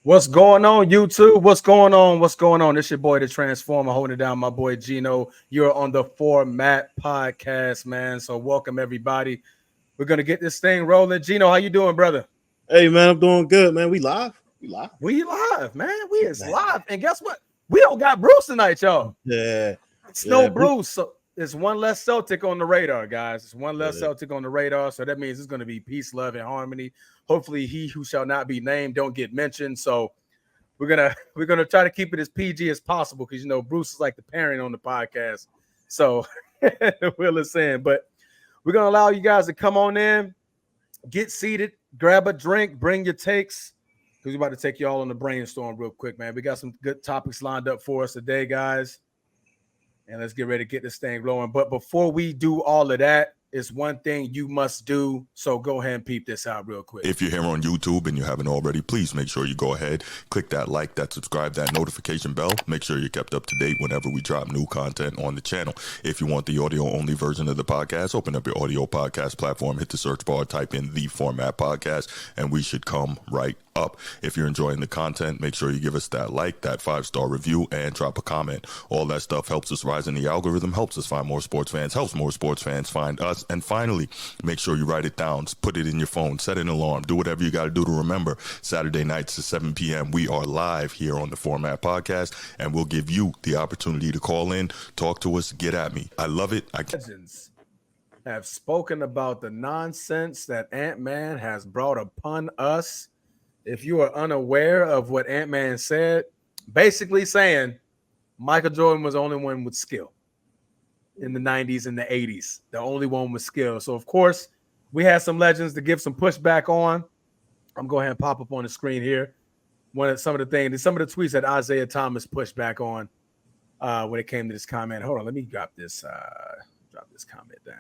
What's going on, YouTube? What's going on? What's going on? It's your boy, the Transformer, holding it down. My boy Gino. You're on the Format Podcast, man. So welcome everybody. We're gonna get this thing rolling. Gino, how you doing, brother? Hey man, I'm doing good, man. We live, We live, man. We is live. And guess what? We don't got Bruce tonight, y'all. Yeah, it's no Bruce. So it's one less Celtic on the radar, guys. It's one less Celtic on the radar. So that means it's gonna be peace, love, and harmony. Hopefully, he who shall not be named don't get mentioned. So we're gonna try to keep it as PG as possible because Bruce is like the parent on the podcast. So we'll listen. But we're gonna allow you guys to come on in, get seated, grab a drink, bring your takes. Because we're about to take you all on the brainstorm real quick, man. We got some good topics lined up for us today, guys. And let's get ready to get this thing rolling. But before we do all of that, it's one thing you must do. So go ahead and peep this out real quick. If you're here on YouTube and you haven't already, please make sure you go ahead, click that like, that subscribe, that notification bell. Make sure you're kept up to date whenever we drop new content on the channel. If you want the audio only version of the podcast, open up your audio podcast platform, hit the search bar, type in The Format Podcast, and we should come right up. If you're enjoying the content, make sure you give us that like, that 5-star review, and drop a comment. All that stuff helps us rise in the algorithm, helps us find more sports fans, helps more sports fans find us. And finally, make sure you write it down, put it in your phone, set an alarm, do whatever you got to do to remember. Saturday nights at 7 p.m. we are live here on the Format Podcast, and we'll give you the opportunity to call in, talk to us, get at me. I love it. Legends have spoken about the nonsense that Ant-Man has brought upon us. If you are unaware of what Ant-Man said, basically saying Michael Jordan was the only one with skill in the 90s and the 80s, the only one with skill. So, of course, we had some legends to give some pushback on. I'm going to pop up on the screen here. Some of the tweets that Isaiah Thomas pushed back on when it came to this comment. Hold on, let me drop this comment down.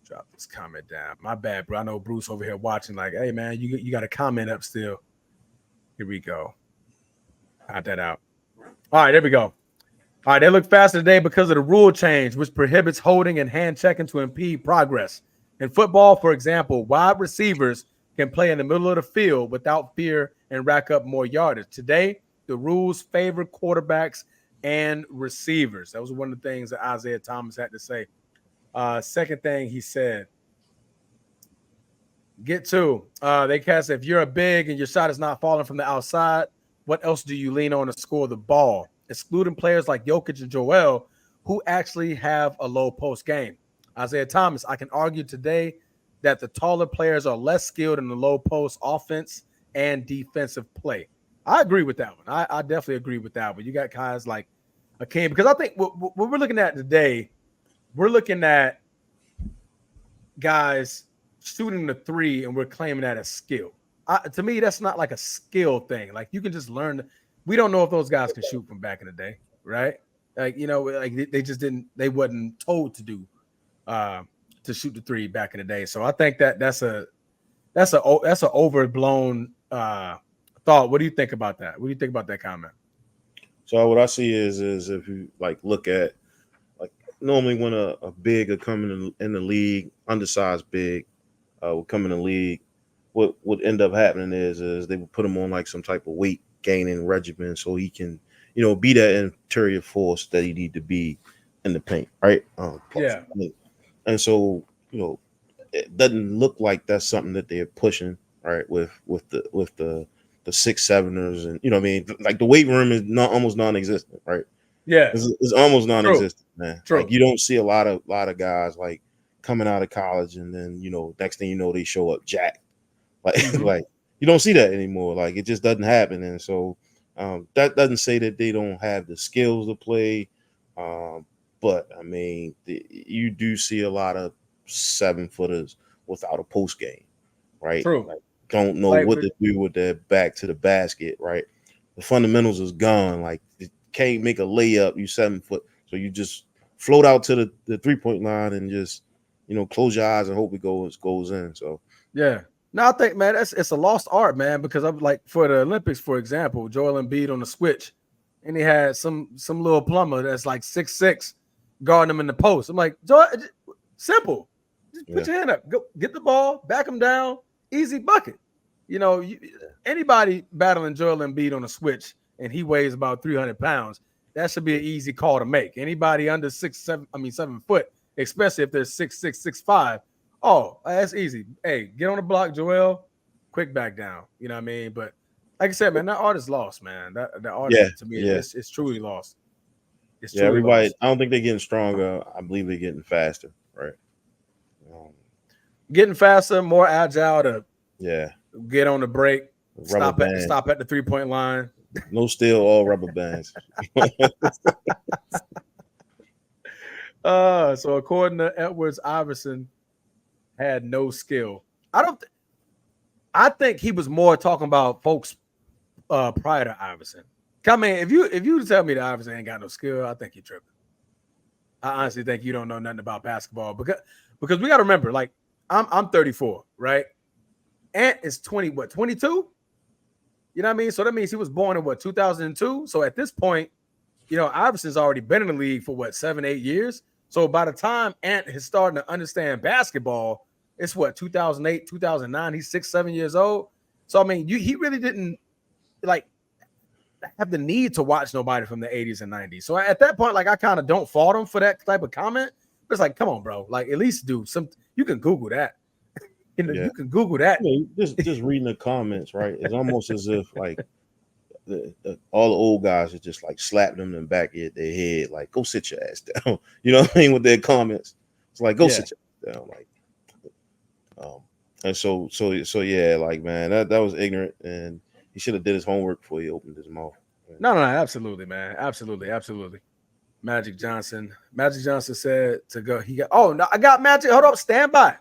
Drop this comment down. My bad, bro. I know Bruce over here watching like, hey, man, you got a comment up still. Here we go. Got that out. All right, there we go. All right, they look faster today because of the rule change, which prohibits holding and hand checking to impede progress. In football, for example, wide receivers can play in the middle of the field without fear and rack up more yardage. Today, the rules favor quarterbacks and receivers. That was one of the things that Isaiah Thomas had to say. Second thing he said, they cast if you're a big and your shot is not falling from the outside, what else do you lean on to score the ball? Excluding players like Jokic and Joel, who actually have a low post game. Isaiah Thomas, I can argue today that the taller players are less skilled in the low post offense and defensive play. I agree with that one. I definitely agree with that one. You got guys like Akeem, because I think what we're looking at today, we're looking at guys shooting the three and we're claiming that as skill. To me, that's not like a skill thing. Like you can just learn. We don't know if those guys can shoot from back in the day, right? Like, they just didn't, they wasn't told to do to shoot the three back in the day. So I think that's an overblown thought. What do you think about that? What do you think about that comment? So what I see is if you like look at like normally when a big are coming in the league, undersized big will come in the league, what would end up happening is they would put him on like some type of weight gaining regimen so he can, be that interior force that he need to be in the paint, right? Yeah. And so, it doesn't look like that's something that they're pushing, right? With the 6'7"ers and what I mean, like the weight room is almost non-existent, right? Yeah, it's almost non-existent, man. True. Like you don't see a lot of guys like coming out of college and then next thing you know they show up jacked, like like you don't see that anymore. Like it just doesn't happen, and so that doesn't say that they don't have the skills to play, but I mean you do see a lot of 7-footers without a post game, right? True. Like, don't know what to do with their back to the basket, right? The fundamentals is gone. Like you can't make a layup. You 7 foot, so you just float out to the 3-point line and just close your eyes and hope it goes in. So yeah. No, I think, man, it's a lost art, man, because I'm like for the Olympics, for example, Joel Embiid on the switch, and he had some little plumber that's like 6'6" guarding him in the post. I'm like, Joel, simple. Just put your hand up, go get the ball, back him down, easy bucket. Anybody battling Joel Embiid on a switch and he weighs about 300 pounds, that should be an easy call to make. Anybody under 7 foot, especially if they're 6'6", 6'5", oh, that's easy. Hey, get on the block, Joel. Quick back down. You know what I mean? But like I said, man, that art is lost, man. That art to me, it's truly lost. It's truly everybody. lost. I don't think they're getting stronger. I believe they're getting faster. Right. Getting faster, more agile to get on the break, stop at the 3-point line. No steel, all rubber bands. So according to Edwards, Iverson had no skill. I think he was more talking about folks prior to Iverson. I mean, if you tell me that Iverson ain't got no skill, I think you're tripping. I honestly think you don't know nothing about basketball because we got to remember, like, I'm 34, right? Ant is 22? You know what I mean? So that means he was born in 2002. So at this point, Iverson's already been in the league for 7-8 years. So by the time Ant is starting to understand basketball, it's 2008, 2009. He's 6-7 years old. So I mean, he really didn't like have the need to watch nobody from the 80s and 90s. So at that point, like, I kind of don't fault him for that type of comment. But it's like, come on, bro. Like, at least do some. You can Google that. You can Google that. Just reading the comments, right? It's almost as if like all the old guys are just like slapping them in the back of their head, like, go sit your ass down. You know what I mean? With their comments, it's like, go sit your ass down. Like, and so yeah, like, man, that was ignorant, and he should have did his homework before he opened his mouth. No, absolutely, man, absolutely. Magic Johnson said to go. I got Magic. Hold up, stand by.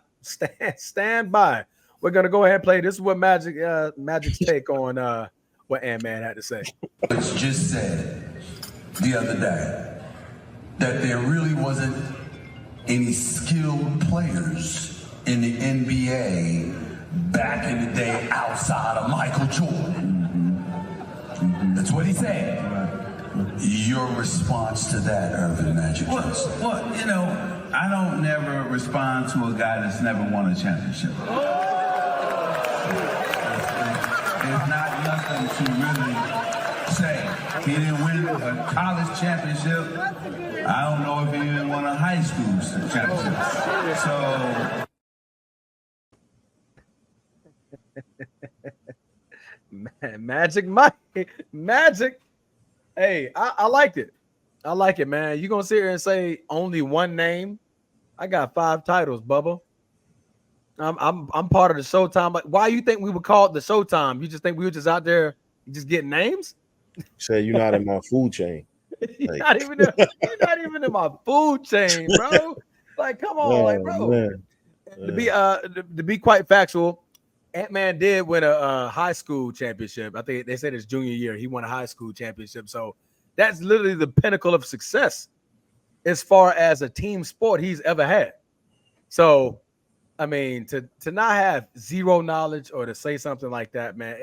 We're gonna go ahead and play. This is what Magic's take on what Ant-Man had to say. It's just said the other day that there really wasn't any skilled players in the NBA back in the day outside of Michael Jordan. That's what he said. Your response to that, Irvin Magic Johnson? Well, I don't never respond to a guy that's never won a championship. There's not nothing to really say. He didn't win a college championship. I don't know if he even won a high school championship. So Magic. Hey, I liked it. I like it, man. You gonna sit here and say only one name? I got 5 titles, Bubba. I'm part of the Showtime. Like, why you think we would call it the Showtime? You just think we were just out there just getting names? Say you're not in my food chain. You're not even in my food chain, bro. Like, come on, like, bro. Man. To be quite factual, Ant-Man did win a high school championship. I think they said his junior year he won a high school championship. So that's literally the pinnacle of success as far as a team sport he's ever had. So, I mean, to not have zero knowledge or to say something like that, man,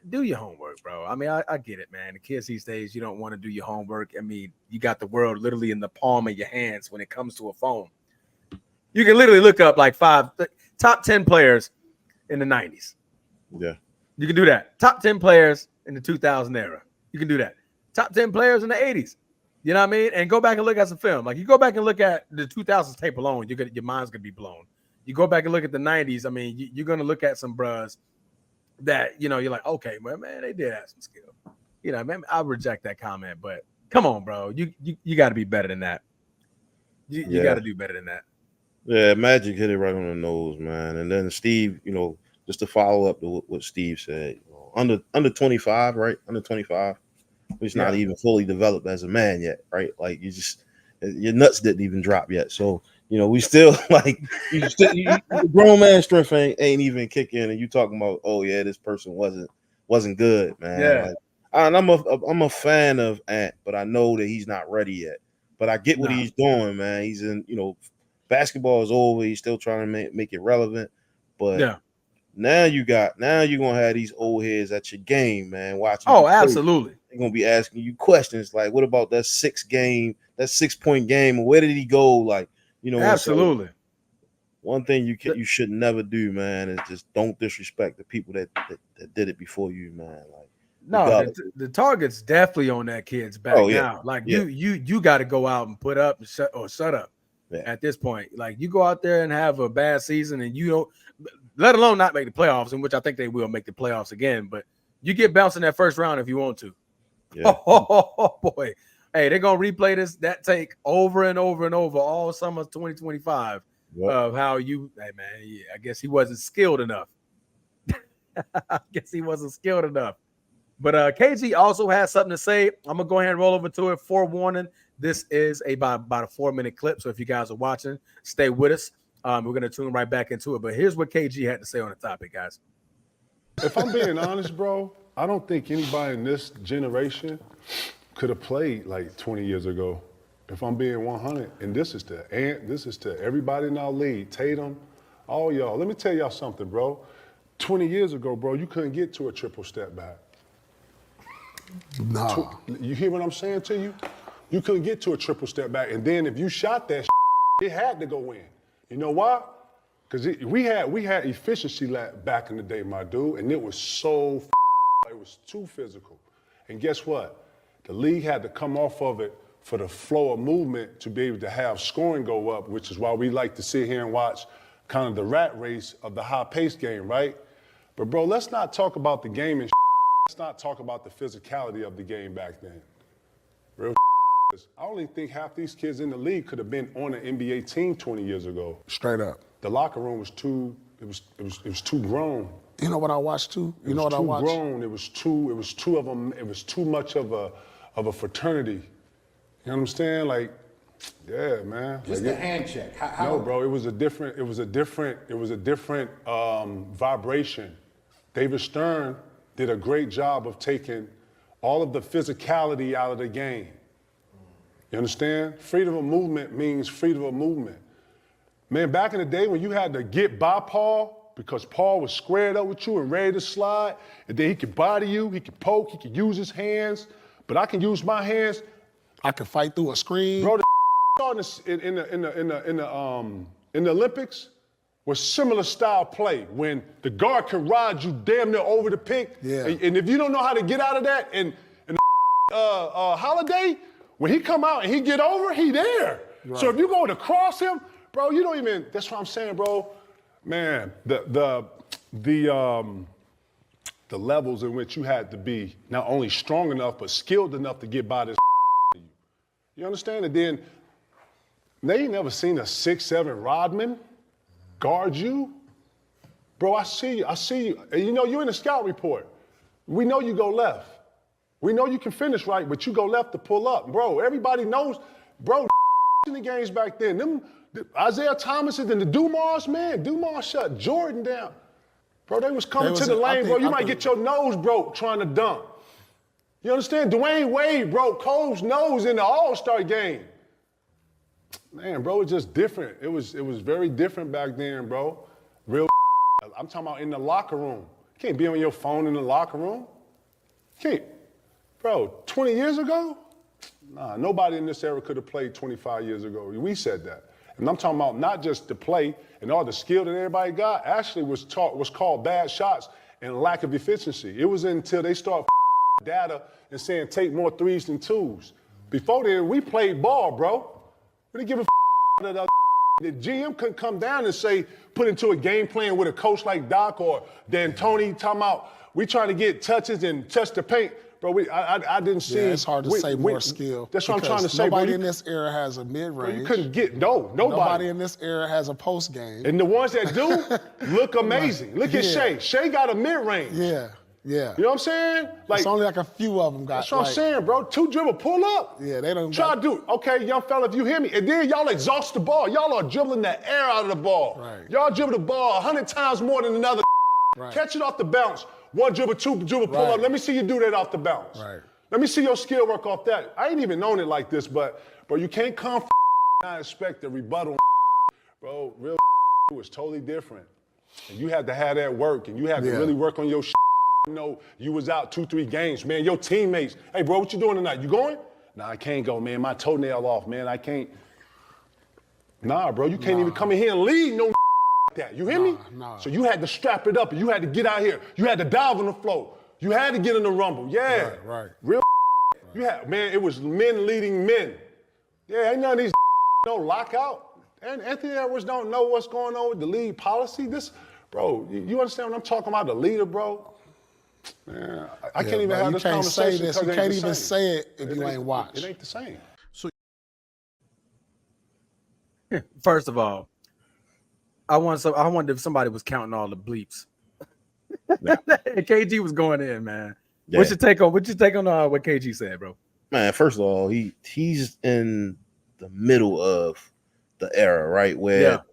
do your homework, bro. I mean, I get it, man. The kids these days, you don't want to do your homework. I mean, you got the world literally in the palm of your hands when it comes to a phone. You can literally look up like 5 top 10 players in the 90s. Yeah. You can do that. Top 10 players in the 2000 era. You can do that. Top 10 players in the 80s. You know what I mean? And go back and look at some film. Like, you go back and look at the 2000s tape alone, your mind's going to be blown. You go back and look at the 90s. I mean, you're going to look at some bros that, you're like, okay, well, man, they did have some skill. Man, I reject that comment, but come on, bro. You got to be better than that. You got to do better than that. Yeah, Magic hit it right on the nose, man. And then Steve, just to follow up to what Steve said, under 25, right? Under 25. He's not even fully developed as a man yet, right? Like, your nuts didn't even drop yet. So, we still like the grown man strength ain't even kick in, and you talking about, oh yeah, this person wasn't good, man. Yeah. Like, and I'm a fan of Ant, but I know that he's not ready yet. But I get what he's doing, man. He's in, basketball is over. He's still trying to make it relevant. But now you're gonna have these old heads at your game, man. Watching. Oh, absolutely. They're gonna be asking you questions like, "What about that 6-point game? Where did he go?" Like, absolutely. one thing you should never do, man, is just don't disrespect the people that did it before you, man. Like, no, the target's definitely on that kid's back now. Like you got to go out and put up and shut up. At this point, like you go out there and have a bad season and you don't, let alone not make the playoffs, in which I think they will make the playoffs again, but you get bounced in that first round if you want to. Yeah. Oh boy. Hey, they're going to replay that take over and over and over all summer 2025 of how hey man, I guess he wasn't skilled enough. But KG also has something to say. I'm going to go ahead and roll over to it. Forewarning, this is about a 4-minute clip. So if you guys are watching, stay with us. We're going to tune right back into it. But here's what KG had to say on the topic, guys. If I'm being honest, bro, I don't think anybody in this generation could have played like 20 years ago. If I'm being 100, and this is to everybody in our league, Tatum, all y'all. Let me tell y'all something, bro. 20 years ago, bro, you couldn't get to a triple step back. Nah. You hear what I'm saying to you? You couldn't get to a triple step back, and then if you shot that, it had to go in. You know why? Because we had efficiency back in the day, my dude, and it was so it was too physical. And guess what? The league had to come off of it for the flow of movement to be able to have scoring go up, which is why we like to sit here and watch kind of the rat race of the high-paced game, right? But, bro, let's not talk about the game and let's not talk about the physicality of the game back then. Real I only think half these kids in the league could have been on an NBA team 20 years ago. Straight up. The locker room was too grown. You know what I watched too? It was too grown. It was two of them. It was too much of a fraternity. You know what I'm saying? Like, yeah, man. Just like the hand check. No, bro. It was a different vibration. David Stern did a great job of taking all of the physicality out of the game. You understand? Freedom of movement means freedom of movement. Man, back in the day when you had to get by Paul because Paul was squared up with you and ready to slide, and then he could body you, he could poke, he could use his hands, but I can use my hands. I can fight through a screen. Bro, in the Olympics was similar style play when the guard can ride you damn near over the pick. Yeah. And if you don't know how to get out of that, and Holiday, when he come out and he get over, he there. Right. So if you go to cross him, bro, you don't even. That's what I'm saying, bro. Man, the levels in which you had to be not only strong enough but skilled enough to get by this. You understand? And then they ain't never seen a 6'7" Rodman guard you. Bro, I see you. And you know, you're in the scout report. We know you go left. We know you can finish right, but you go left to pull up. Bro, everybody knows, bro, in the games back then. Isaiah Thomas and the Dumars, man. Dumars shut Jordan down. Bro, they was coming to the lane, bro. You might get your nose broke trying to dunk. You understand? Dwayne Wade broke Cole's nose in the All-Star game. Man, bro, it's just different. It was very different back then, bro. Real. I'm talking about in the locker room. You can't be on your phone in the locker room. You can't. Bro, 20 years ago? Nah, nobody in this era could have played 25 years ago. We said that. And I'm talking about not just the play and all the skill that everybody got, actually was called bad shots and lack of efficiency. It was until they start data and saying take more threes than twos. Before then, we played ball, bro. We didn't give a that the GM couldn't come down and say, put into a game plan with a coach like Doc or D'Antoni talking about, we trying to get touches and touch the paint. Bro, I didn't see. Yeah, it's hard to say more skill. That's what I'm trying to say. Nobody in this era has a mid-range. Bro, you couldn't get, nobody. Nobody in this era has a post game. And the ones that do look amazing. Look at Shea. Shea got a mid-range. Yeah. Yeah. You know what I'm saying? Like, it's only like a few of them got. That's what I'm saying, bro. 2 dribble pull up. Yeah, they don't. Try to do it. Okay, young fella, if you hear me. And then y'all exhaust the ball. Y'all are dribbling the air out of the ball. Right. Y'all dribble the ball 100 times more than another. Right. Catch it off the bounce. 1 dribble, 2 dribble pull up. Let me see you do that off the bounce. Right. Let me see your skill work off that. I ain't even known it like this, but bro, you can't come not expect a rebuttal. Bro, real was totally different. And you had to have that work, and you had to really work on your You know, you was out 2-3 games, man. Your teammates, hey, bro, what you doing tonight? You going? Nah, I can't go, man. My toenail off, man. I can't. Nah, bro, you can't even come in here and lead no that. You hear me? Nah. So you had to strap it up and you had to get out here. You had to dive on the floor. You had to get in the rumble. Yeah. Right. Real. You had, man, it was men leading men. Yeah, ain't none of these no lockout. And Anthony Edwards don't know what's going on with the league policy. This, bro, you understand what I'm talking about? The leader, bro. Man, I can't even have this conversation. You can't even say it if you ain't watched. It ain't the same. First of all, I wonder if somebody was counting all the bleeps. Yeah. KG was going in, man. Yeah. What's your take on what KG said, bro? Man, first of all, he's in the middle of the era, right? Where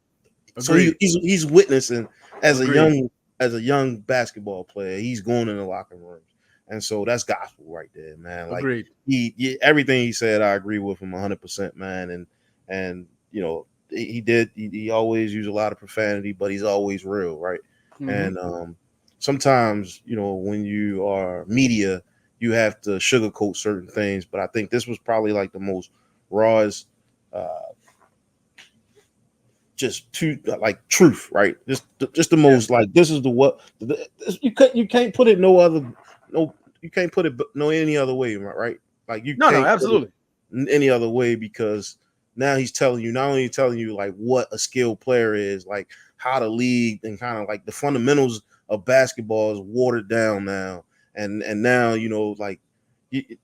so he's witnessing as a young basketball player, he's going in the locker rooms. And so that's gospel right there, man. Like he everything he said, I agree with him 100%, man. And you know, he always used a lot of profanity, but he's always real, right? Mm-hmm. And sometimes, you know, when you are media, you have to sugarcoat certain things, but I think this was probably like the most rawest, just like truth, right? Just the most like this is you can't put it you can't put it any other way, right? Like you can't absolutely any other way, because now he's telling you, not only telling you like what a skilled player is, like how the league and kind of like the fundamentals of basketball is watered down now. And now, you know, like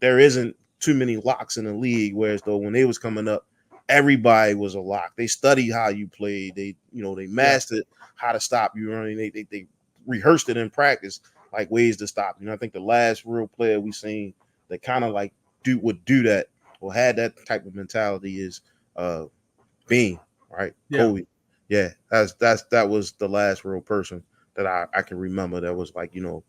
there isn't too many locks in the league, whereas though when they was coming up, everybody was a lock. They studied how you played. They mastered how to stop you running. They rehearsed it in practice, like ways to stop. You know, I think the last real player we seen that kind of like would do that or had that type of mentality is Bean, right? Yeah. Kobe. Yeah, that was the last real person that I can remember that was like, you know,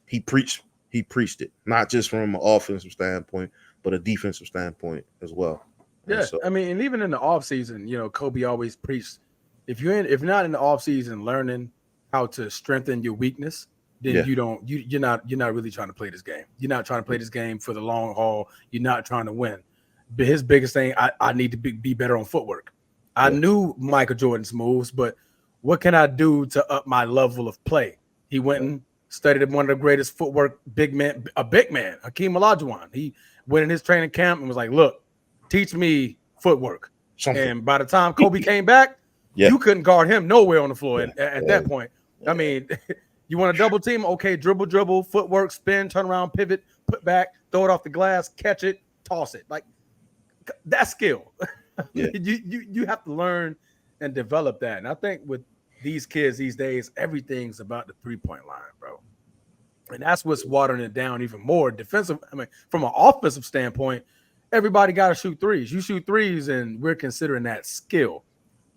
he preached it, not just from an offensive standpoint, but a defensive standpoint as well. Yeah, so, I mean, and even in the off season, you know, Kobe always preached, if you're not in the off season learning how to strengthen your weakness, then you're not really trying to play this game. You're not trying to play this game for the long haul. You're not trying to win. But his biggest thing, I need to be better on footwork. I knew Michael Jordan's moves, but what can I do to up my level of play? He went and studied one of the greatest footwork big man, Hakeem Olajuwon. He went in his training camp and was like, look, teach me footwork. And by the time Kobe came back, you couldn't guard him nowhere on the floor at that point. I mean, you want to double team? Okay, dribble, footwork, spin, turn around, pivot, put back, throw it off the glass, catch it, toss it. Like, that's skill. You have to learn and develop that. And I think with these kids these days, everything's about the three-point line, bro. And that's what's watering it down even more. Defensive, I mean, from an offensive standpoint, everybody got to shoot threes. You shoot threes, and we're considering that skill.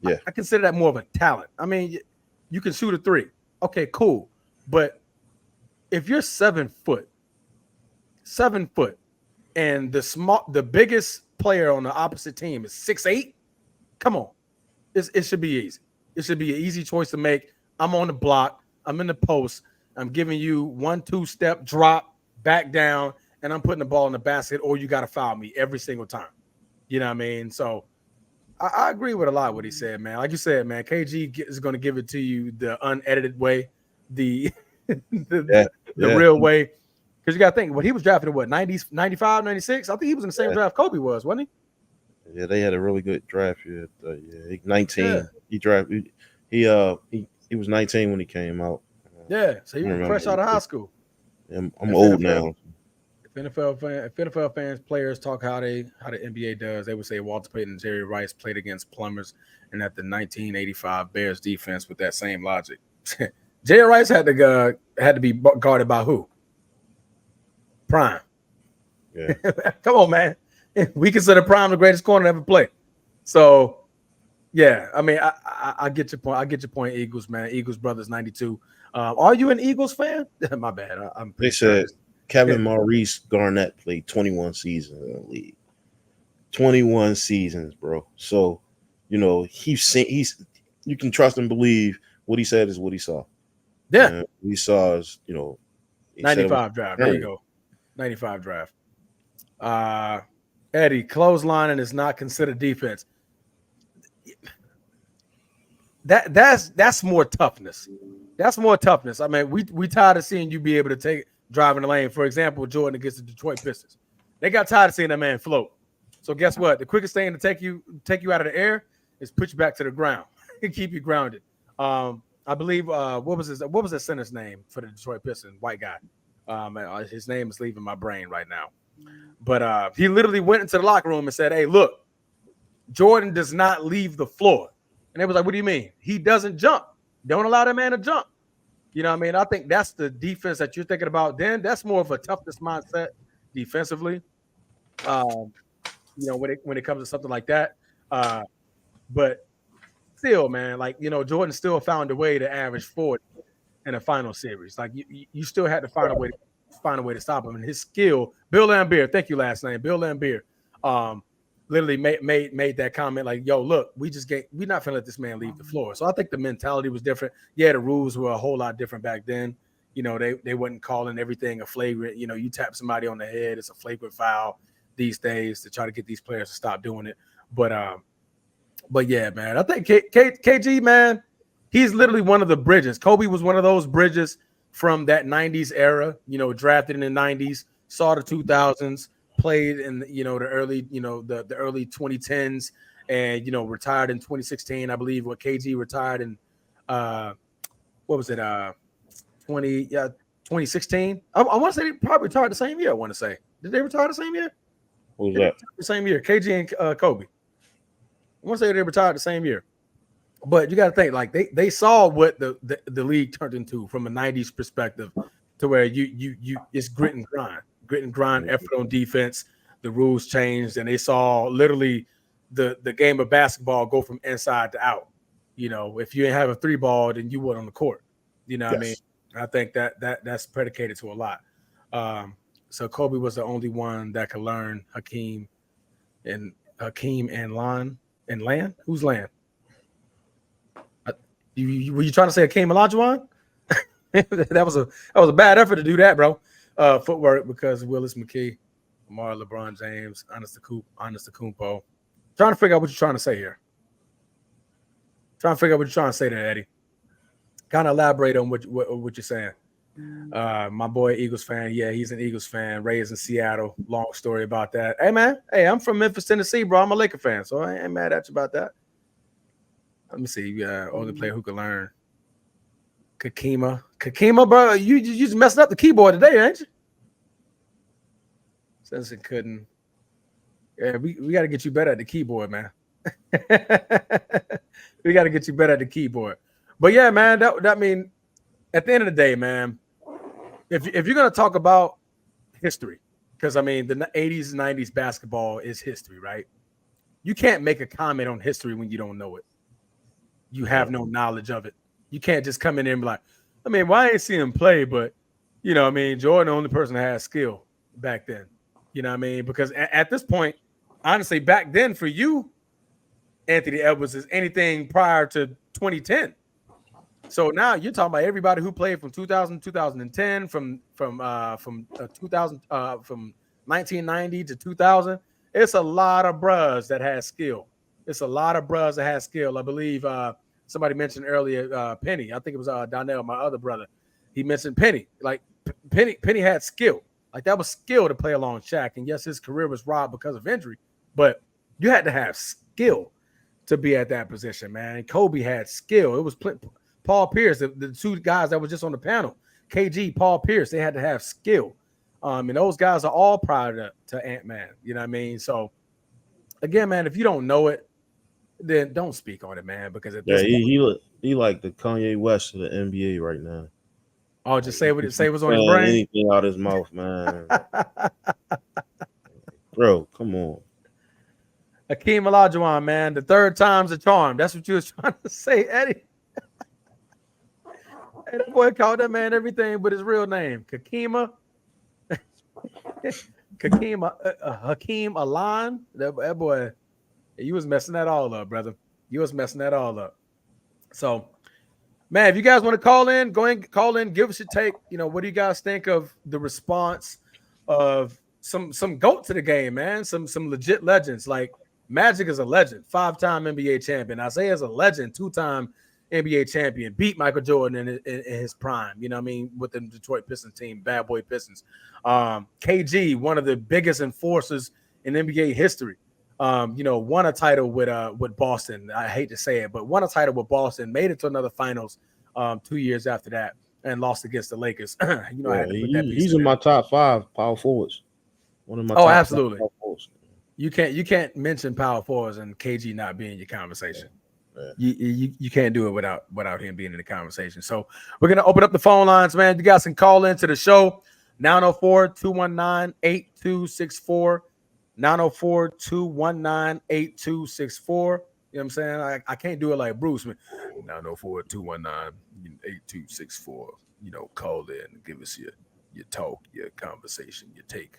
Yeah, I consider that more of a talent. I mean, you can shoot a three. Okay, cool. But if you're 7 foot, and the biggest player on the opposite team is 6'8", come on. It should be easy. It should be an easy choice to make. I'm on the block. I'm in the post. I'm giving you 1-2 step drop, back down, and I'm putting the ball in the basket, or you got to foul me every single time. You know what I mean? So I agree with a lot of what he said, man. Like you said, man, KG is going to give it to you the unedited way, the real way. Because you got to think, he was drafted in what, 90s, 95, 96? I think he was in the same draft Kobe was, wasn't he? Yeah, they had a really good draft here. 19. Yeah. He drafted. He was 19 when he came out. Yeah, so he was fresh out of high school. I'm old now. If NFL fans, players talk how the NBA does, they would say Walter Payton and Jerry Rice played against plumbers, and that the 1985 Bears defense with that same logic. Jerry Rice had to be guarded by who? Prime. Yeah. Come on, man. We consider Prime the greatest corner to ever play. So, yeah, I mean, I get your point. I get your point, Eagles, man. Eagles brothers, 92. Are you an Eagles fan? My bad. They said Kevin Maurice Garnett played 21 seasons in the league. 21 seasons, bro. So, you know, you can trust and believe what he said is what he saw. Yeah. And what he saw is, you know, 95 draft. There you go. 95 draft. Eddie, clotheslining is not considered defense. that's more toughness. That's more toughness. I mean, we tired of seeing you be able to drive in the lane. For example, Jordan against the Detroit Pistons. They got tired of seeing that man float. So guess what? The quickest thing to take you out of the air is put you back to the ground and keep you grounded. I believe what was that center's name for the Detroit Pistons? White guy. His name is leaving my brain right now. But he literally went into the locker room and said, "Hey, look, Jordan does not leave the floor." And they was like, "What do you mean? He doesn't jump. Don't allow that man to jump." You know what I mean? I think that's the defense that you're thinking about. Then that's more of a toughness mindset defensively. When it comes to something like that. But still, man, like, Jordan still found a way to average 40 in a final series. Like you still had to find a way to stop him. And his skill, Bill Laimbeer, thank you last name, Bill Laimbeer, literally made that comment like, "Yo, look, we're not gonna let this man leave the floor." So I think the mentality was different. Yeah, the rules were a whole lot different back then. They wasn't calling everything a flagrant. You tap somebody on the head, it's a flagrant foul these days to try to get these players to stop doing it. But yeah, man, I think KG, man, he's literally one of the bridges. Kobe was one of those bridges from that 90s era, drafted in the 90s, saw the 2000s, played in the early, the early 2010s, and retired in 2016, I believe. When KG retired in what was it, 2016? I want to say they probably retired the same year. I want to say, did they retire the same year? What was that? The same year, KG and Kobe. I want to say they retired the same year. But you got to think, like, they saw what the league turned into from a 90s perspective, to where you it's grit and grind, effort on defense. The rules changed, and they saw literally the game of basketball go from inside to out. If you didn't have a 3-ball, then you weren't on the court. You know what I mean? I think that's predicated to a lot. So Kobe was the only one that could learn Hakeem and Lan. Who's Lan? Were you trying to say Hakeem Olajuwon? that was a bad effort to do that, bro. Footwork, because Willis McKee, Lamar, LeBron James, Antetokounmpo. Trying to figure out what you're trying to say here. Trying to figure out what you're trying to say there, Eddie. Kind of elaborate on what you're saying. My boy, Eagles fan. Yeah, he's an Eagles fan, raised in Seattle. Long story about that. Hey, man. Hey, I'm from Memphis, Tennessee, bro. I'm a Laker fan, so I ain't mad at you about that. Let me see. Only player who could learn. Kakima, bro. You just messing up the keyboard today, ain't you? Says it couldn't. Yeah, we got to get you better at the keyboard, man. We got to get you better at the keyboard. But yeah, man, that mean, at the end of the day, man, if you're gonna talk about history, because I mean the 80s and 90s basketball is history, right? You can't make a comment on history when you don't know it. You have no knowledge of it. You can't just come in there and be like, I mean, well, I ain't see him play, but I mean, Jordan, the only person that had skill back then. You know what I mean? Because at this point, honestly, back then for you, Anthony Edwards, is anything prior to 2010. So now you're talking about everybody who played from 2000 2010, from 1990 to 2000. It's a lot of bros that had skill. I believe somebody mentioned earlier Penny. I think it was Donnell, my other brother. He mentioned Penny. Like Penny had skill. Like that was skill to play along Shaq. And yes, his career was robbed because of injury, but you had to have skill to be at that position, man. And Kobe had skill. It was Paul Pierce, the two guys that were just on the panel, KG, Paul Pierce, they had to have skill. And those guys are all prior to Ant-Man. You know what I mean? So, again, man, if you don't know it, then don't speak on it, man. Because at this point, he like the Kanye West of the NBA right now. Oh, just say what's on his brain. Anything out his mouth, man. Bro, come on. Hakeem Olajuwon, man, the third time's a charm. That's what you was trying to say, Eddie. And that boy called that man everything but his real name. Hakeem Alan. That boy, you was messing that all up, brother. You was messing that all up. So, man, if you guys want to call in, go ahead and call in, give us your take. What do you guys think of the response of some GOAT to the game, man? Some legit legends. Like Magic is a legend, 5-time NBA champion. Isaiah is a legend, 2-time NBA champion, beat Michael Jordan in his prime, you know what I mean, with the Detroit Pistons team, Bad Boy Pistons. KG, one of the biggest enforcers in NBA history, won a title with Boston. I hate to say it, but won a title with Boston, made it to another finals 2 years after that, and lost against the Lakers. I had to put that piece he's in there. my top 5 power forwards. One of my Oh, top absolutely. 5 power forwards. You can't mention power forwards and KG not being in your conversation. Yeah. You can't do it without him being in the conversation. So we're gonna open up the phone lines, man. You guys can call into the show 904-219-8264. 904-219-8264. You know what I'm saying? I can't do it like Bruce, man. 904-219-8264. Call in, give us your talk, your conversation, your take.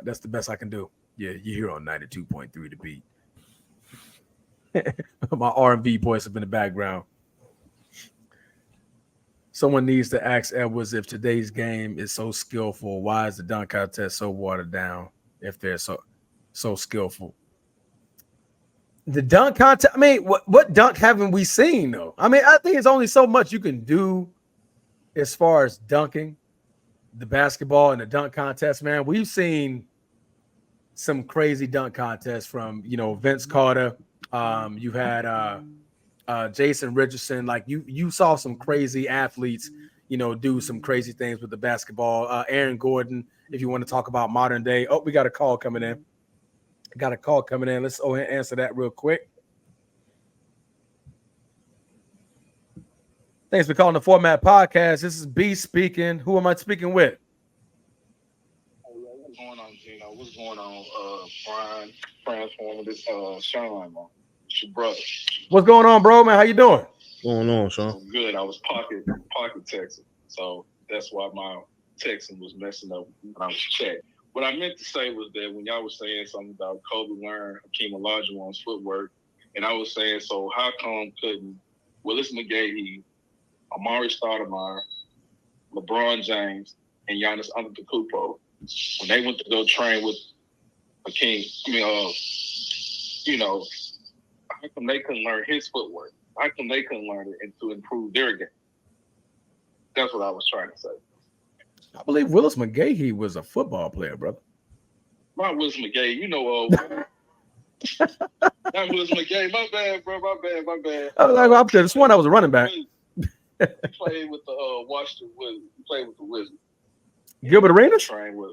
That's the best I can do. Yeah, you're here on 92.3 The Beat. My R&B voice up in the background. Someone needs to ask Edwards if today's game is so skillful. Why is the dunk contest so watered down if they're so skillful? The dunk contest, I mean, what dunk haven't we seen, though? I mean, I think it's only so much you can do as far as dunking the basketball and the dunk contest, man. We've seen some crazy dunk contests from, Vince Carter. You've had Jason Richardson. Like you saw some crazy athletes, do some crazy things with the basketball. Aaron Gordon, if you want to talk about modern day. Oh, we got a call coming in. Let's go ahead and answer that real quick. Thanks for calling the Format Podcast. This is B speaking. Who am I speaking with? What's going on, Gino? What's going on, Brian? Transformer, this Sean, man. It's your brother. What's going on, bro, man? How you doing? What's going on, Sean? I'm good. I was pocket texting, so that's why my texting was messing up when I was checked. What I meant to say was that when y'all was saying something about Kobe Learn, Hakeem Olajuwon's footwork, and I was saying, so how come couldn't Willis McGahee, Amari Stoudemire, LeBron James, and Giannis Antetokounmpo, when they went to go train with Hakeem, how come they couldn't learn his footwork? How come they couldn't learn it and to improve their game? That's what I was trying to say. I believe Willis McGahee was a football player, brother. Not Willis McGahee, not Willis McGahee. My bad, bro. My bad. I was like, I'm just one. I was a running back. He played with the Washington Wizards. He played with the Wizards. Gilbert Arenas? Trained with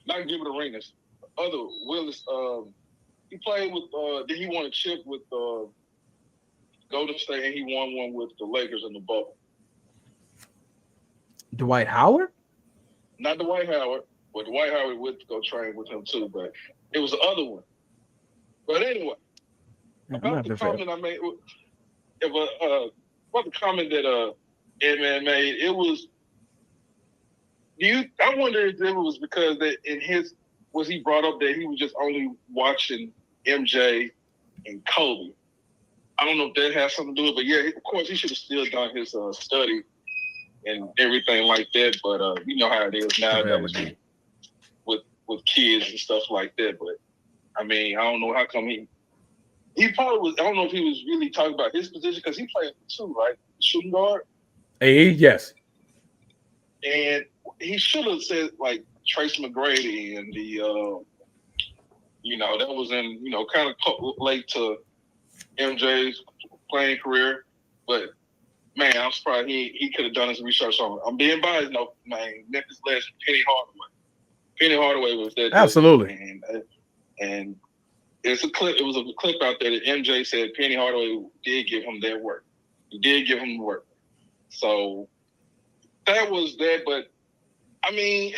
not Gilbert Arenas. Other Willis. He played with. Then he won a chip with Golden State, and he won one with the Lakers in the bubble. Dwight Howard? Not Dwight Howard, but Dwight Howard went to go train with him too. But it was the other one. But anyway, about the comment I made, about the comment that Edman made, it was. I wonder if it was because that was he brought up that he was just only watching MJ and Kobe. I don't know if that has something to do with it, but yeah, of course he should have still done his study and everything like that. But you know how it is now with kids and stuff like that. But I mean, I don't know how come he probably was. I don't know if he was really talking about his position because he played too, right? Shooting guard. Yes. And he should have said like Tracy McGrady and the, that was in, kind of late to MJ's playing career. But man, I'm surprised he could have done his research on it. I'm being biased, man. Memphis legend Penny Hardaway. Penny Hardaway was there. Absolutely. And it's a clip. It was a clip out there that MJ said Penny Hardaway did give him that work. He did give him the work. So that was that. But I mean,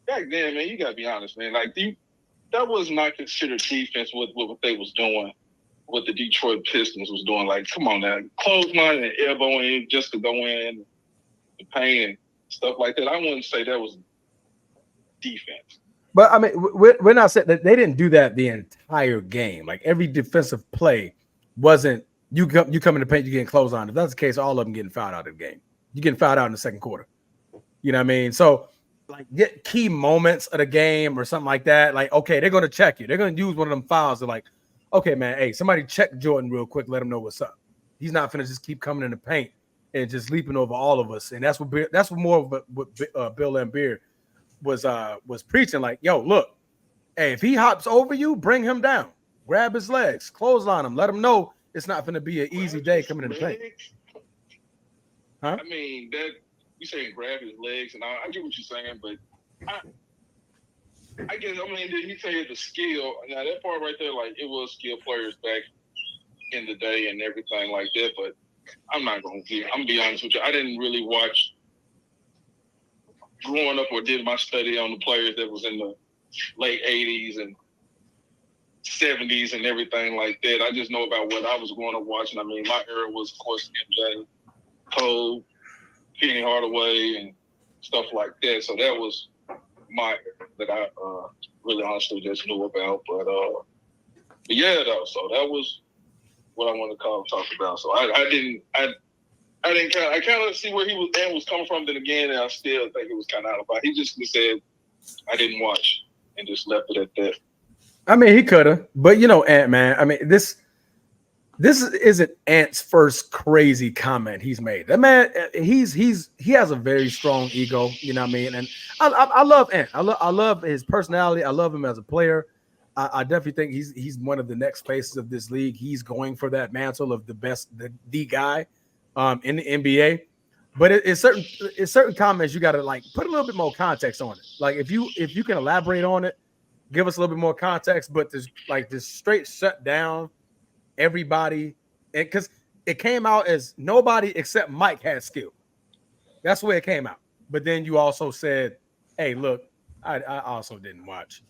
back then, man, you gotta be honest, man. Like that was not considered defense with what they was doing. What the Detroit Pistons was doing. Like, come on now, clothesline and elbowing just to go in the paint and stuff like that. I wouldn't say that was defense. But I mean, we're not saying that they didn't do that the entire game. Like every defensive play wasn't you come in the paint, you're getting clothesline. If that's the case, all of them getting fouled out of the game. You're getting fouled out in the second quarter. You know what I mean? So like get key moments of the game or something like that. Like, okay, they're gonna check you. They're gonna use one of them fouls to like, okay, man, hey, somebody check Jordan real quick, let him know what's up. He's not finna just keep coming in the paint and just leaping over all of us. And that's what more of what Bill Laimbeer was preaching. Like, yo, look, hey, if he hops over you, bring him down, grab his legs, clothesline him, let him know it's not going to be an easy day coming in the paint. Huh? I mean, that you saying grab his legs, and I get what you're saying, but I guess, I mean, did he say the skill? Now, that part right there, like, it was skilled players back in the day and everything like that, but I'm not going to I'm going to be honest with you. I didn't really watch growing up or did my study on the players that was in the late 80s and 70s and everything like that. I just know about what I was going to watch. And I mean, my era was, of course, MJ, Cole, Penny Hardaway, and stuff like that. So that was my era that I really honestly just knew about. But yeah, though. So that was what I wanted to talk about. So I kind of see where he was coming from. Then again, and I still think it was kind of out of bounds. He just said, I didn't watch and just left it at that. I mean, he could have, but you know, Ant, man. I mean, this isn't Ant's first crazy comment he's made. That man, he has a very strong ego. You know what I mean? And I love Ant. I love his personality. I love him as a player. I definitely think he's one of the next faces of this league. He's going for that mantle of the best, the guy in the NBA. But it's certain comments you got to like put a little bit more context on it. Like if you can elaborate on it, give us a little bit more context. But this straight shut down everybody, and because it came out as nobody except Mike had skill. That's where it came out. But then you also said, "Hey, look, I also didn't watch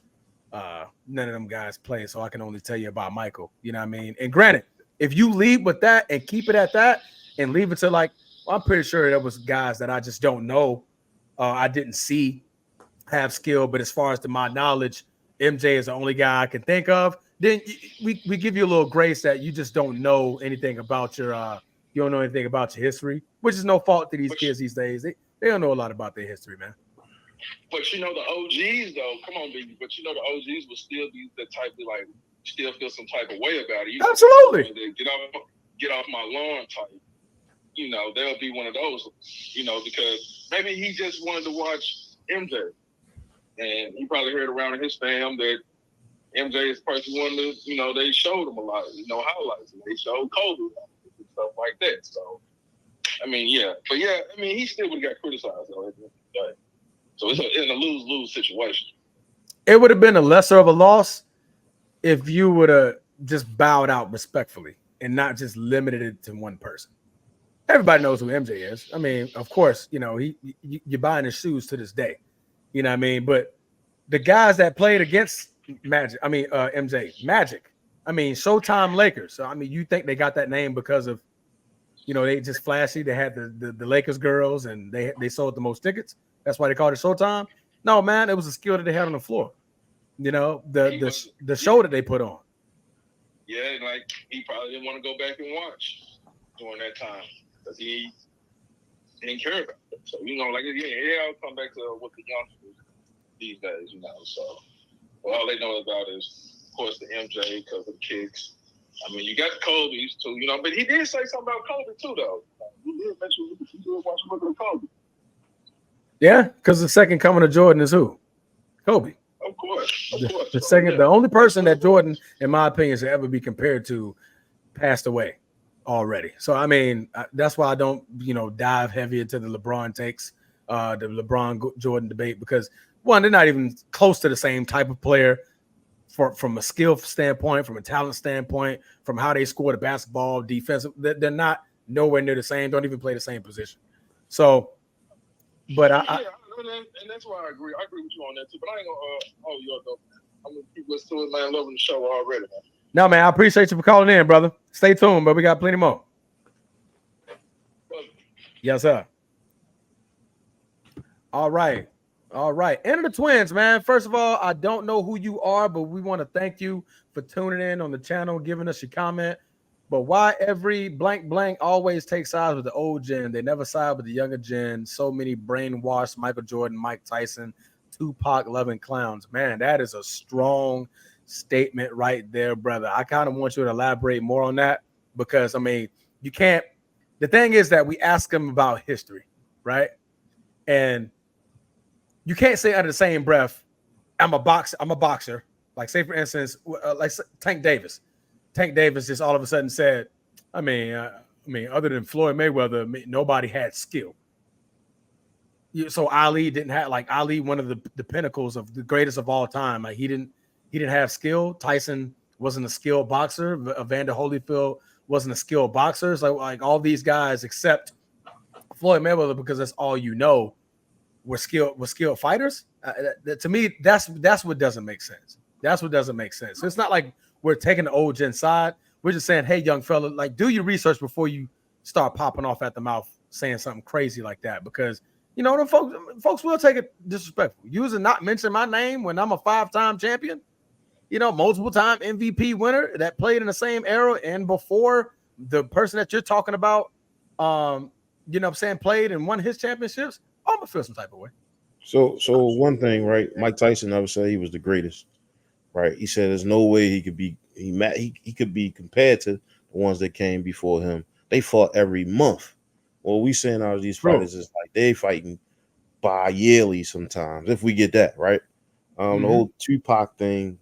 none of them guys play, so I can only tell you about Michael." You know what I mean? And granted, if you lead with that and keep it at that, and leave it to like, well, I'm pretty sure there was guys that I just don't know, I didn't see have skill. But as far as to my knowledge, MJ is the only guy I can think of. Then we give you a little grace that you just don't know anything about your you don't know anything about your history, which is no fault to these kids these days. They don't know a lot about their history, man. But you know the OGs though, come on, baby. But you know the OGs will still be the type of like still feel some type of way about it. Absolutely. Get off my lawn type. You know, they'll be one of those, you know, because maybe he just wanted to watch MJ. And he probably heard around in his fam that MJ is the person wanted to, you know, they showed him a lot of, highlights. And they showed Kobe and stuff like that. So, I mean, yeah. But yeah, I mean, he still would have got criticized though. So it's a lose-lose situation. It would have been a lesser of a loss if you would have just bowed out respectfully and not just limited it to one person. Everybody knows who MJ is. I mean, of course, you know, you're buying his shoes to this day. You know what I mean? But the guys that played against MJ, Magic, I mean, Showtime Lakers. So, I mean, you think they got that name because of, you know, they just flashy. They had the Lakers girls and they sold the most tickets. That's why they called it Showtime. No, man, it was a skill that they had on the floor. You know, the show that they put on. Yeah, like he probably didn't want to go back and watch during that time because he didn't care about it. So, you know, like, I'll come back to what the youngsters these days, you know. So, all they know about is, of course, the MJ because of the kicks. I mean, you got the Kobe's too, you know, but he did say something about Kobe too, though. He did mention he did watch a look at Kobe. Yeah, because the second coming of Jordan is who? Kobe. Of course. The only person that Jordan, in my opinion, should ever be compared to passed away already. So, I mean, that's why I don't, you know, dive heavy into the LeBron takes, the LeBron Jordan debate, because one, they're not even close to the same type of player from a skill standpoint, from a talent standpoint, from how they score the basketball, defensive. They're not nowhere near the same, don't even play the same position. So, but and that's why I agree. I agree with you on that too. But I ain't gonna you up though. I'm gonna keep listening to it, man. Loving the show already, man. No, man, I appreciate you for calling in, brother. Stay tuned, but we got plenty more. Yes, sir. All right. Enter the Twins, man. First of all, I don't know who you are, but we want to thank you for tuning in on the channel, giving us your comment. But why every blank always takes sides with the old gen? They never side with the younger gen. So many brainwashed Michael Jordan, Mike Tyson, Tupac loving clowns. Man, that is a strong statement right there, brother. I kind of want you to elaborate more on that because, I mean, you can't. The thing is that we ask them about history, right? And you can't say under the same breath, I'm a boxer. Like, say for instance, like Tank Davis. Tank Davis just all of a sudden said, I mean, other than Floyd Mayweather, nobody had skill. So Ali didn't have, like, Ali, one of the pinnacles of the greatest of all time. Like, he didn't have skill. Tyson wasn't a skilled boxer. Evander Holyfield wasn't a skilled boxer. So like all these guys except Floyd Mayweather, because that's all you know, were skilled fighters. To me, that's what doesn't make sense. That's what doesn't make sense. So it's not like we're taking the old gen side. We're just saying, hey, young fella, like, do your research before you start popping off at the mouth saying something crazy like that, because you know, folks will take it disrespectful. Using not mention my name when I'm a 5-time champion, you know, multiple time MVP winner that played in the same era and before the person that you're talking about, you know what I'm saying, played and won his championships. I'm gonna feel some type of way. So one thing, right? Mike Tyson never said he was the greatest, right? He said there's no way he could be he could be compared to the ones that came before him. They fought every month. Well, we saying all these fighters is like they fighting bi-yearly sometimes, if we get that right. The whole Tupac thing,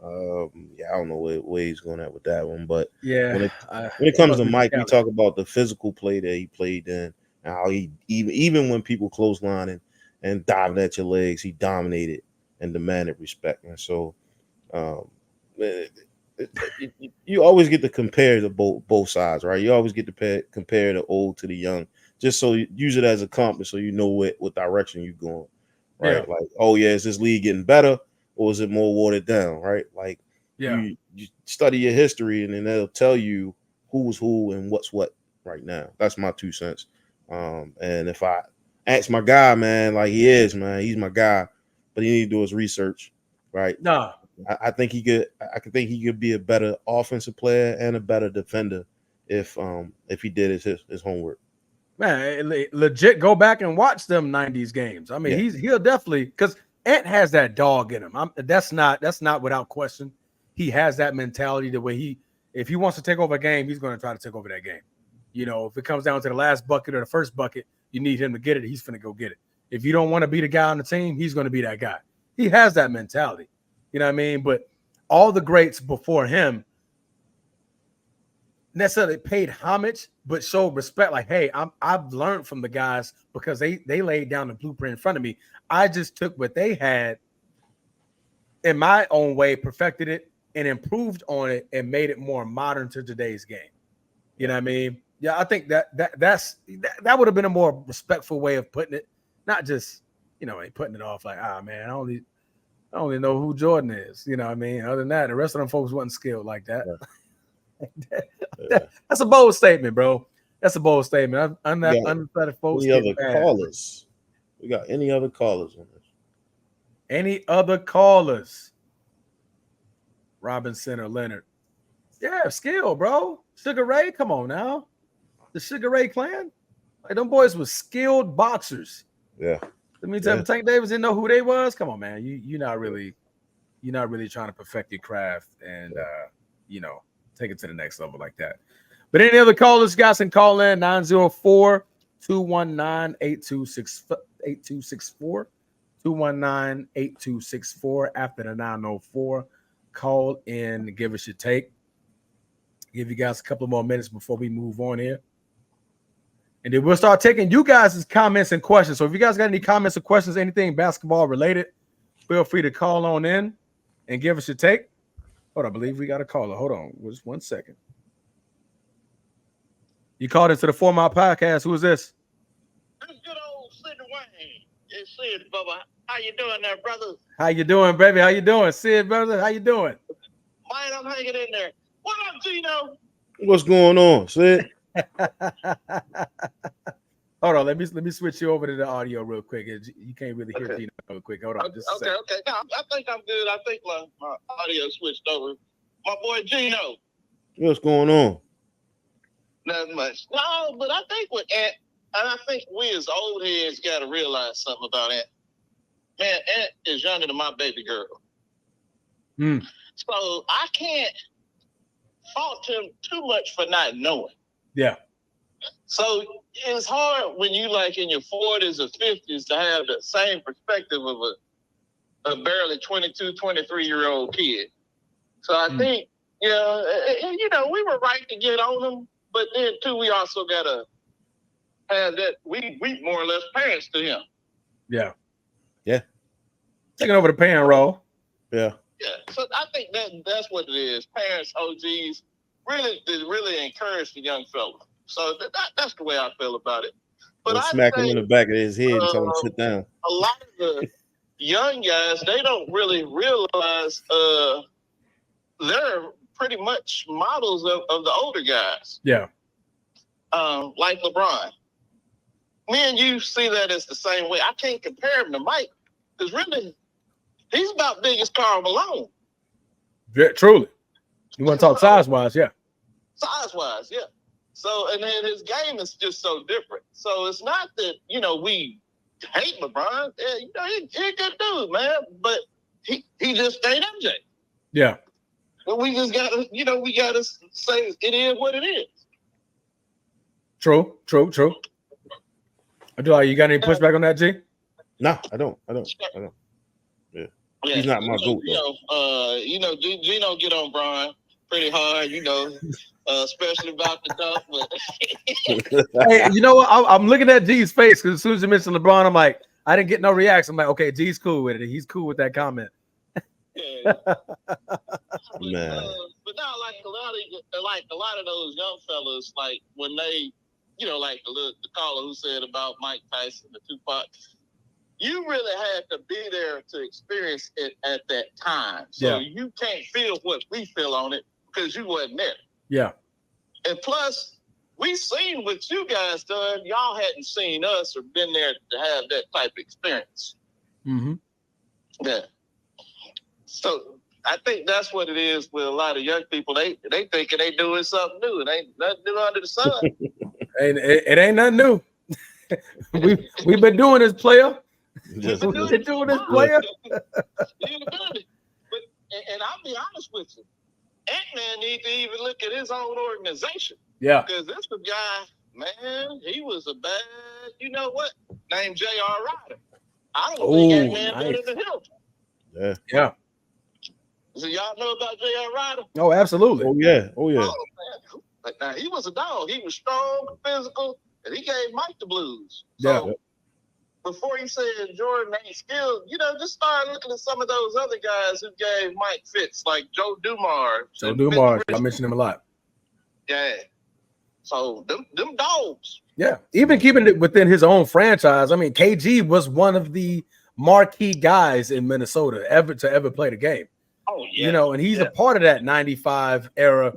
I don't know where he's going at with that one, but when it comes to Mike, we talk about the physical play that he played in, and how he even when people clotheslining and diving at your legs, he dominated and demanded respect. And so, you always get to compare the both sides, right? You always get to compare the old to the young, just so you use it as a compass, so you know what direction you're going, right? Like, oh yeah, is this league getting better or is it more watered down, right? Like, you study your history and then they'll tell you who's who and what's what right now. That's my 2 cents. And if I ask my guy, man, like he's my guy, but he need to do his research, right? No. I think he could. I think he could be a better offensive player and a better defender if he did his homework. Man, legit, go back and watch them '90s games. I mean, he'll definitely, because Ant has that dog in him. That's not without question. He has that mentality. The way if he wants to take over a game, he's going to try to take over that game. You know, if it comes down to the last bucket or the first bucket, you need him to get it. He's going to go get it. If you don't want to be the guy on the team, he's going to be that guy. He has that mentality. You know what I mean? But all the greats before him necessarily paid homage, but showed respect. Like, hey, I've learned from the guys because they laid down the blueprint in front of me. I just took what they had in my own way, perfected it, and improved on it, and made it more modern to today's game. You know what I mean? Yeah, I think that would have been a more respectful way of putting it, not just, you know, putting it off like, man, I only know who Jordan is. You know what I mean? Other than that, the rest of them folks wasn't skilled like that. That's a bold statement, bro. That's a bold statement. Unathletic folks. Any other callers? We got any other callers on this? Any other callers? Robinson or Leonard? Yeah, skill, bro. Sugar Ray, come on now. The Sugar Ray clan, like, them boys were skilled boxers. Yeah. Let me tell you, Tank Davis didn't know who they was. Come on, man. You're not really trying to perfect your craft and you know, take it to the next level like that. But any other callers, guys, can call in 904-219-8264. 219-8264 after the 904. Call in, give us your take. Give you guys a couple more minutes before we move on here. And then we'll start taking you guys' comments and questions. So if you guys got any comments or questions, anything basketball related, feel free to call on in and give us your take. Hold on, I believe we got a caller. Hold on, just 1 second. You called into the Format Podcast. Who is this? This good old Sid Wayne. It's Sid, Bubba. How you doing there, brother? How you doing, baby? How you doing, Sid, brother? How you doing? Man, I'm hanging in there. What up, Gino? What's going on, Sid? Hold on, let me switch you over to the audio real quick. You can't really hear Gino real quick. Hold on, just a second. Okay. No, I think I'm good. I think my audio switched over. My boy Gino. What's going on? Not much. No, but I think with Ant, and I think we as old heads got to realize something about Ant. Man, Ant is younger than my baby girl. So I can't fault him too much for not knowing. Yeah. So it's hard when you like in your 40s or 50s to have the same perspective of a barely 22, 23-year-old kid. So I think, we were right to get on them, but then too, we also gotta have that we more or less parents to him. Yeah. Yeah. Taking over the parent role. Yeah. Yeah. So I think that's what it is. Parents, OGs, really encourage the young fella. So that's the way I feel about it. But Or smack him in the back of his head and tell him sit down. A lot of the young guys, they don't really realize they're pretty much models of the older guys. Yeah. Like LeBron. Me and you see that as the same way. I can't compare him to Mike because really, he's about big as Karl Malone. Yeah, truly. You want to talk size-wise, yeah. Size-wise, yeah. So, and then his game is just so different. So it's not that, we hate LeBron. Yeah, he's a good dude, man. But he just ain't MJ. Yeah. But we just gotta, we gotta say it is what it is. True. Abdullah, you got any pushback on that, G? No, I don't. Yeah. He's not my GOAT, though. Gino get on Brian pretty hard, especially about the dunk. But hey, you know what? I'm looking at G's face because as soon as you mentioned LeBron, I'm like, I didn't get no reaction. I'm like, okay, G's cool with it. He's cool with that comment. Yeah. Man. But now, like a lot of those young fellas, like when they, like the caller who said about Mike Tyson, the Tupac, you really had to be there to experience it at that time. So you can't feel what we feel on it because you wasn't there. Yeah. And plus, we seen what you guys done. Y'all hadn't seen us or been there to have that type of experience. Mm-hmm. Yeah. So I think that's what it is with a lot of young people. They thinking they doing something new. It ain't nothing new under the sun. It ain't nothing new. We've been doing this, player. Just, We've been doing this, player. But, and I'll be honest with you, Ant-Man needs to even look at his own organization. Yeah. Because this guy, man, he was a bad, named J.R. Ryder. I don't think Ant-Man better than him. Yeah. So y'all know about J.R. Ryder? Oh, absolutely. Oh, yeah. Man. But now, he was a dog. He was strong, physical, and he gave Mike the blues. So before he said Jordan ain't skilled, just start looking at some of those other guys who gave Mike fits, like Joe Dumars. Joe Dumars, I mentioned him a lot. Yeah. So them dogs. Yeah. Even keeping it within his own franchise. I mean, KG was one of the marquee guys in Minnesota ever play the game. Oh, yeah. And he's a part of that 95 era,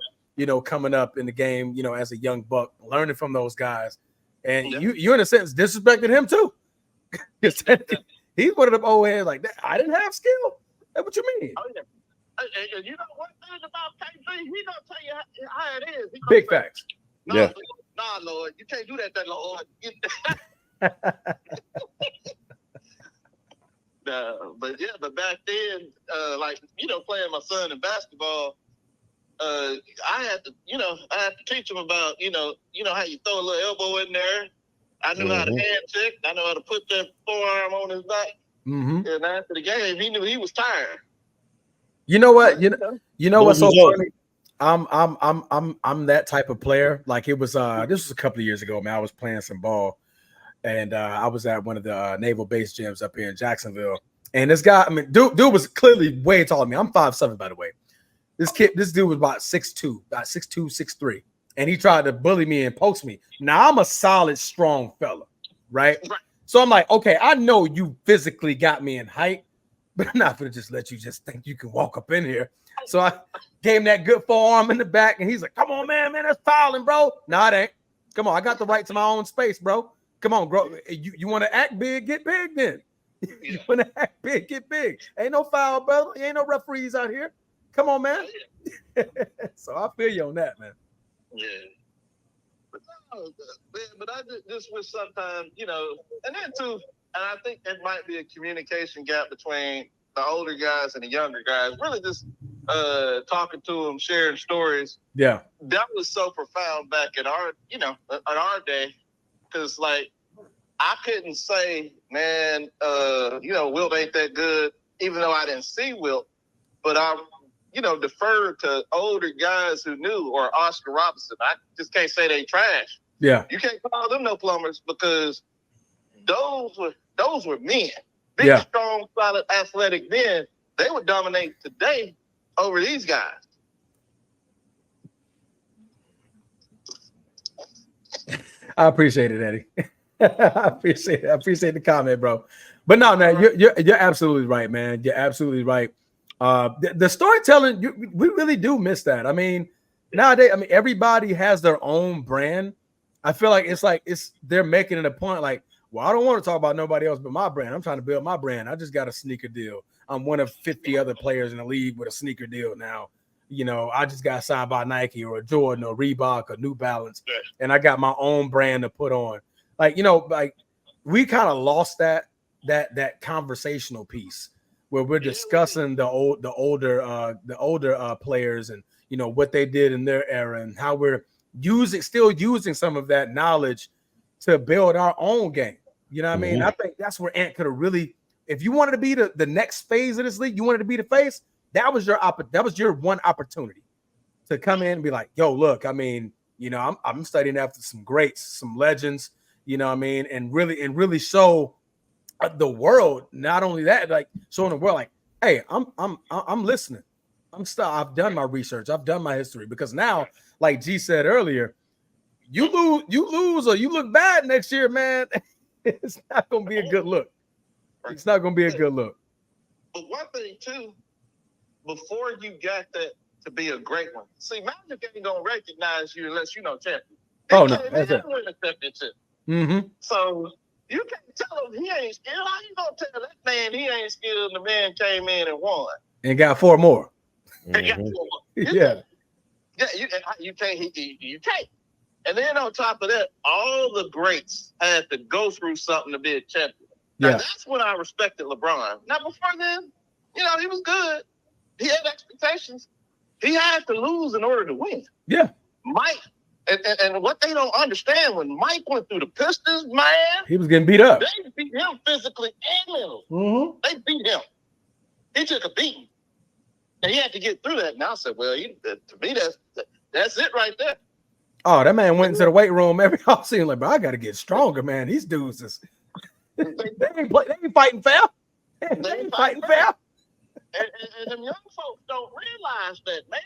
coming up in the game, as a young buck, learning from those guys. And you in a sense disrespected him too. He's one of them old heads like that. I didn't have skill. That's what you mean. Oh, yeah. And you know one thing about KG, he gonna tell you how it is. Big facts. Nah, Lord, you can't do that, Lord. But back then, playing my son in basketball, I had to teach him about, how you throw a little elbow in there. I knew how to hand check. I know how to put that forearm on his back. Mm-hmm. And after the game, he knew he was tired. You know what? You know what's so funny? I'm that type of player. Like it was this was a couple of years ago, man. I was playing some ball, and I was at one of the naval base gyms up here in Jacksonville. And this guy, dude was clearly way taller than me. I'm 5'7", by the way. This dude was about 6'2", 6'3", and he tried to bully me and post me. Now I'm a solid, strong fella, right? So I'm like, okay, I know you physically got me in height, but I'm not gonna just let you just think you can walk up in here. So I gave him that good forearm in the back, and he's like, "Come on, man, that's fouling, bro." No, it ain't. Come on, I got the right to my own space, bro. Come on, bro. You want to act big, get big, then. You want to act big, get big. Ain't no foul, brother. Ain't no referees out here. Come on, man. So I feel you on that, man. Yeah. But I just wish sometimes, and then too, and I think it might be a communication gap between the older guys and the younger guys. Really just talking to him, sharing stories. Yeah. That was so profound back in our day. Because, like, I couldn't say, man, Wilt ain't that good, even though I didn't see Wilt. But I, deferred to older guys who knew, or Oscar Robertson. I just can't say they trash. Yeah. You can't call them no plumbers because those were men. Big, Yeah. strong, solid, athletic men. They would dominate today over these guys. I appreciate it, Eddie. I appreciate it. I appreciate the comment, bro. But no, man, you're absolutely right, man. You're absolutely right. The storytelling, we really do miss that. I mean, nowadays, everybody has their own brand. I feel like they're making it a point like, well, I don't want to talk about nobody else but my brand. I'm trying to build my brand. I just got a sneaker deal. I'm one of 50 other players in the league with a sneaker deal now. I just got signed by Nike or a Jordan or Reebok or New Balance, and I got my own brand to put on. Like, we kind of lost that conversational piece where we're discussing the older players and what they did in their era and how we're still using some of that knowledge to build our own game. You know what I mean? I think that's where Ant could have really, if you wanted to be the next phase of this league, you wanted to be the face. That was your one opportunity to come in and be like, yo, look, I'm studying after some greats, some legends, and really show the world. Not only that, like showing the world, like, hey, I'm listening. I've done my research. I've done my history, because now, like G said earlier, you lose or you look bad next year, man. It's not gonna be a good look. It's not gonna be a good look. But one thing too, before you got that to be a great one. See, Magic ain't gonna recognize you unless champion. Oh no, that's it. Win a championship. Mm-hmm. So you can't tell him he ain't skilled. How you gonna tell that man he ain't skilled? And the man came in and won and got 4 more. Yeah. You can't. You can't. And then on top of that, all the greats had to go through something to be a champion. Now, that's when I respected LeBron. Now, before then, he was good. He had expectations. He had to lose in order to win. Yeah. Mike, and what they don't understand, when Mike went through the Pistons, man, he was getting beat up. They beat him physically and mentally. Mm-hmm. They beat him. He took a beating. And he had to get through that. And I said, well, to me, that's it right there. Oh, that man went into the weight room every offseason like, bro, I got to get stronger, man. These dudes they ain't fighting fair. They ain't fighting fair. And them young folks don't realize that, man.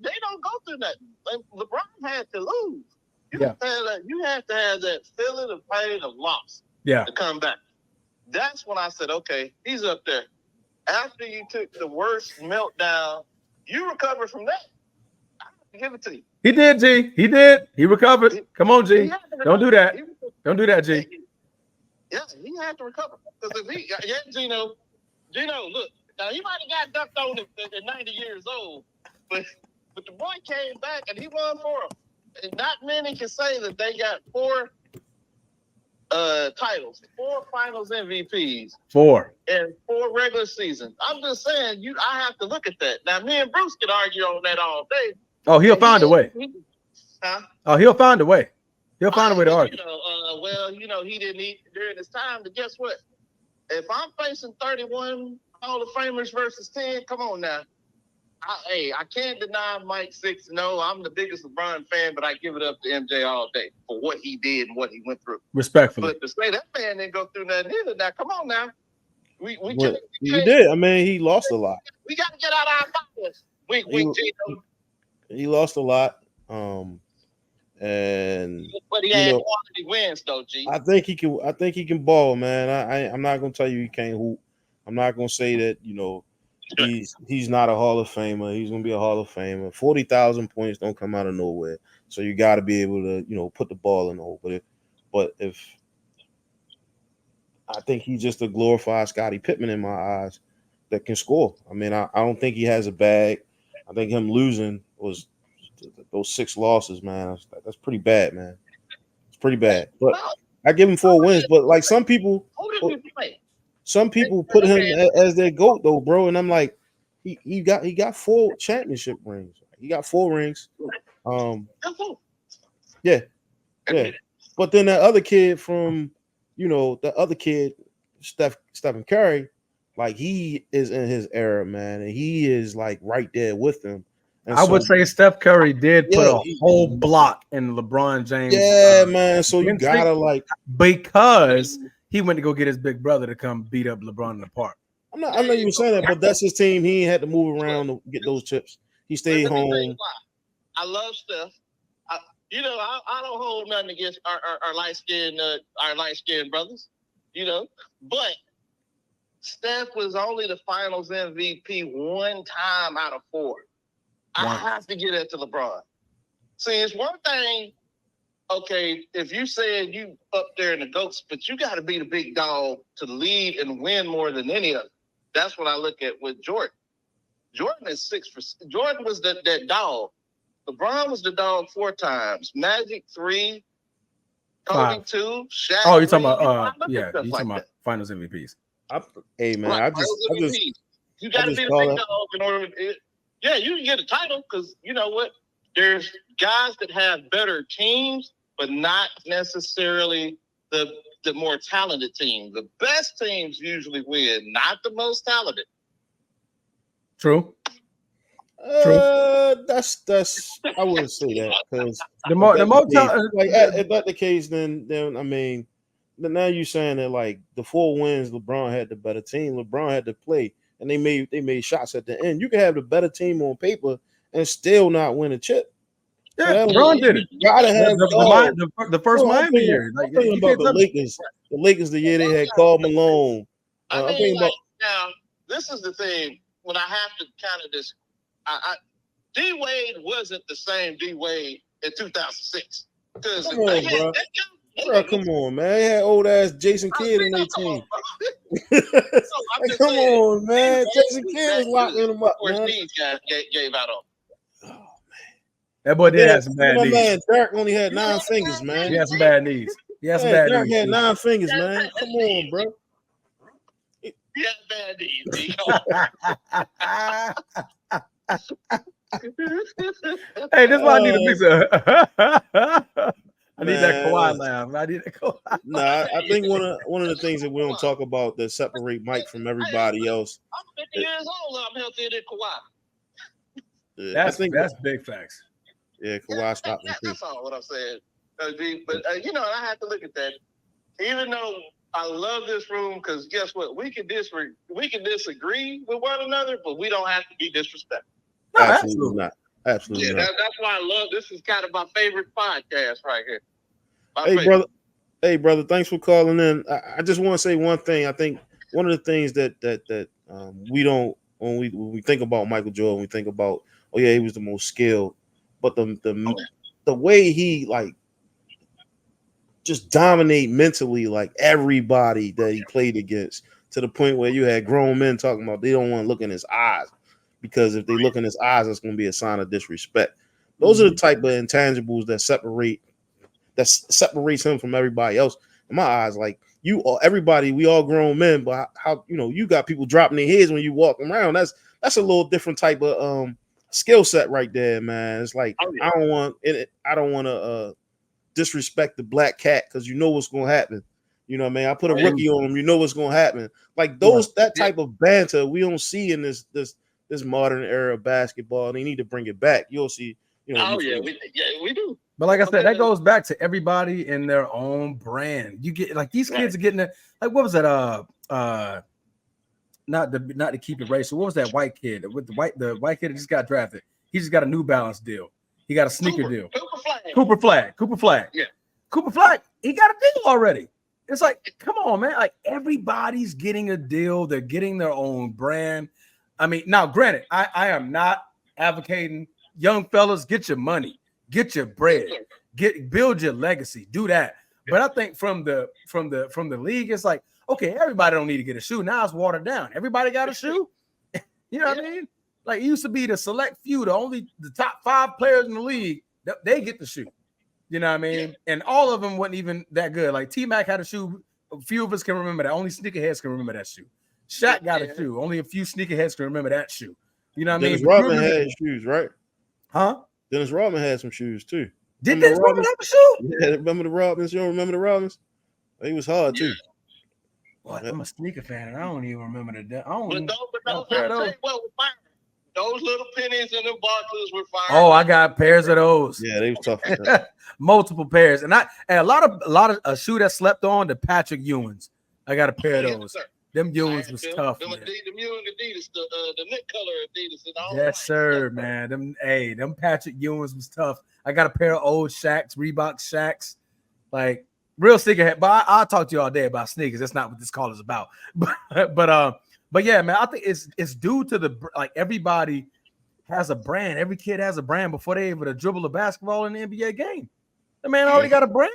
They don't go through that. LeBron had to lose. You have to have that feeling of pain of loss to come back. That's when I said, okay, he's up there. After you took the worst meltdown, you recovered from that. I have to give it to you. He did, G. He did. He recovered. Come on, G. Don't do that. Don't do that, G. Yeah, he had to recover. Because if Gino, look, now he might have got ducked on at 90 years old, but the boy came back and he won for him. And not many can say that they got 4 titles, 4 finals MVPs, 4 and 4 regular seasons. I'm just saying, I have to look at that. Now, me and Bruce can argue on that all day. Oh, he'll find a way. Oh, he'll find a way. He'll find a way to argue. He didn't eat during his time. But guess what? If I'm facing 31 Hall of Famers versus 10, come on now. I can't deny Mike 6-0. I'm the biggest LeBron fan, but I give it up to MJ all day for what he did and what he went through. Respectfully. But to say that man didn't go through nothing either, now come on now. He did. I mean, he lost a lot. We got to get out of our pockets. He lost a lot. And but he had quality wins though, G. I think he can ball, man. I'm not gonna tell you he can't hoop. I'm not gonna say that, he's not a Hall of Famer. He's gonna be a Hall of Famer. 40,000 points don't come out of nowhere. So you gotta be able to, put the ball in the hole. But if I think he's just a glorified Scottie Pippen in my eyes that can score. I mean, I don't think he has a bag. I think him losing was those 6 losses, man. That's pretty bad, man. It's pretty bad. But I give him 4 wins. But like some people put him as their GOAT though, bro. And I'm like, he got 4 championship rings. He got 4 rings. Yeah. But then that other kid from, the other kid, Stephen Curry, like he is in his era, man, and he is like right there with them. And I would say Steph Curry did put a he, whole block in LeBron James. Yeah, man. So you gotta like, because he went to go get his big brother to come beat up LeBron in the park. I'm not even saying that, but that's his team. He ain't had to move around to get those chips. He stayed home. I love Steph. I don't hold nothing against our light skinned brothers, but Steph was only the Finals MVP one time out of 4. I have to get it to LeBron. See, it's one thing. Okay, if you said you up there in the GOATs, but you got to be the big dog to lead and win more than any of them. That's what I look at with Jordan. Jordan is 6 for. Jordan was that dog. LeBron was the dog 4 times. Magic 3. Kobe 2. Shaq. Oh, you're talking about you're talking about Finals MVPs. Hey man, I just you got to be the big dog in order. Yeah, you can get a title because you know what? There's guys that have better teams, but not necessarily the more talented team. The best teams usually win, not the most talented. True. That's I wouldn't say that because if that's the case, then I mean, now you're saying that like the 4 wins, LeBron had the better team. LeBron had to play, and they made shots at the end. You can have the better team on paper and still not win a chip. Yeah, so LeBron did it. You gotta have the first Miami year. I'm thinking about the Lakers. The Lakers the year they had Karl Malone. Now this is the thing. When I have to kind of this, D Wade wasn't the same D Wade in 2006. Come on, bro. Come on, man. They had old ass Jason Kidd on their team. Come on, man. Jason Kidd was locking them up, man. These guys gave out on. That boy did have some bad knees. Man, Dirk only had 9 fingers, man. He had some bad knees. Dirk had 9 fingers, man. Come on, bro. He had bad knees. Hey, this is why I need a mix of. I need that Kawhi laugh. I need that Kawhi. Nah, I think one of the things that we don't talk about that separate Mike from everybody else. I'm 50 years old. I'm healthier than Kawhi. Yeah, that's big facts. Yeah, Kawhi stopped him too. That's all what I'm saying. But I have to look at that. Even though I love this room, because guess what? We can disagree with one another, but we don't have to be disrespectful. No, absolutely not. Absolutely not. That's why I love this. Is kind of my favorite podcast right here. Hey, brother. Thanks for calling in. I just want to say one thing. I think one of the things that we don't when we think about Michael Jordan, we think about he was the most skilled, but the way he like just dominate mentally like everybody that he played against to the point where you had grown men talking about they don't want to look in his eyes because if they look in his eyes, it's going to be a sign of disrespect. Those are the type of intangibles that separates him from everybody else. In my eyes, like everybody, we all grown men, but how you got people dropping their heads when you walk around. That's a little different type of skill set right there, man. It's like I don't want to disrespect the black cat because you know what's gonna happen. You know what I mean? I put a rookie on him, you know what's gonna happen. Like that type of banter we don't see in this modern era of basketball. They need to bring it back. You'll see. We do. But like I said, that goes back to everybody in their own brand. You get like these kids are getting it. Like what was that? Not to keep it racial. What was that white kid with the white kid that just got drafted? He just got a New Balance deal. He got a sneaker deal. Cooper Flag. Yeah. Cooper Flag. He got a deal already. It's like, come on, man. Like everybody's getting a deal. They're getting their own brand. I mean, now granted, I am not advocating young fellas, get your money, get your bread, build your legacy, do that. But I think from the league, it's like, okay, everybody don't need to get a shoe. Now it's watered down. Everybody got a shoe. You know what I mean? Like it used to be the select few, the top 5 players in the league, they get the shoe. You know what I mean? Yeah. And all of them wasn't even that good. Like T-Mac had a shoe. A few of us can remember that. Only sneakerheads can remember that shoe. Shaq got a shoe. Only a few sneakerheads can remember that shoe. You know what I Dennis mean? Rodman had shoes, right? Huh? Dennis Rodman had some shoes too. Did Dennis Rodman have a shoe? Yeah, remember the Rodmans? You don't remember the Rodmans? He was hard too. What? I'm a sneaker fan, and I don't even remember the. I don't. But Even I'll tell you what was fire. Those little pennies in the boxes were fire. Oh, I got pairs of those. Yeah, they was tough. Multiple pairs, and a lot of a shoe that slept on the Patrick Ewins. I got a pair of those. Them Ewins was tough. Them Adidas, the Nick color Adidas, and all. Yes, sir, man. Them Patrick Ewins was tough. I got a pair of old Shaqs, Reebok Shaqs, like real sneakerhead. But I'll talk to you all day about sneakers. That's not what this call is about. But yeah, man, I think it's due to the like everybody has a brand. Every kid has a brand before they able to dribble a basketball in the NBA game. The man already got a brand.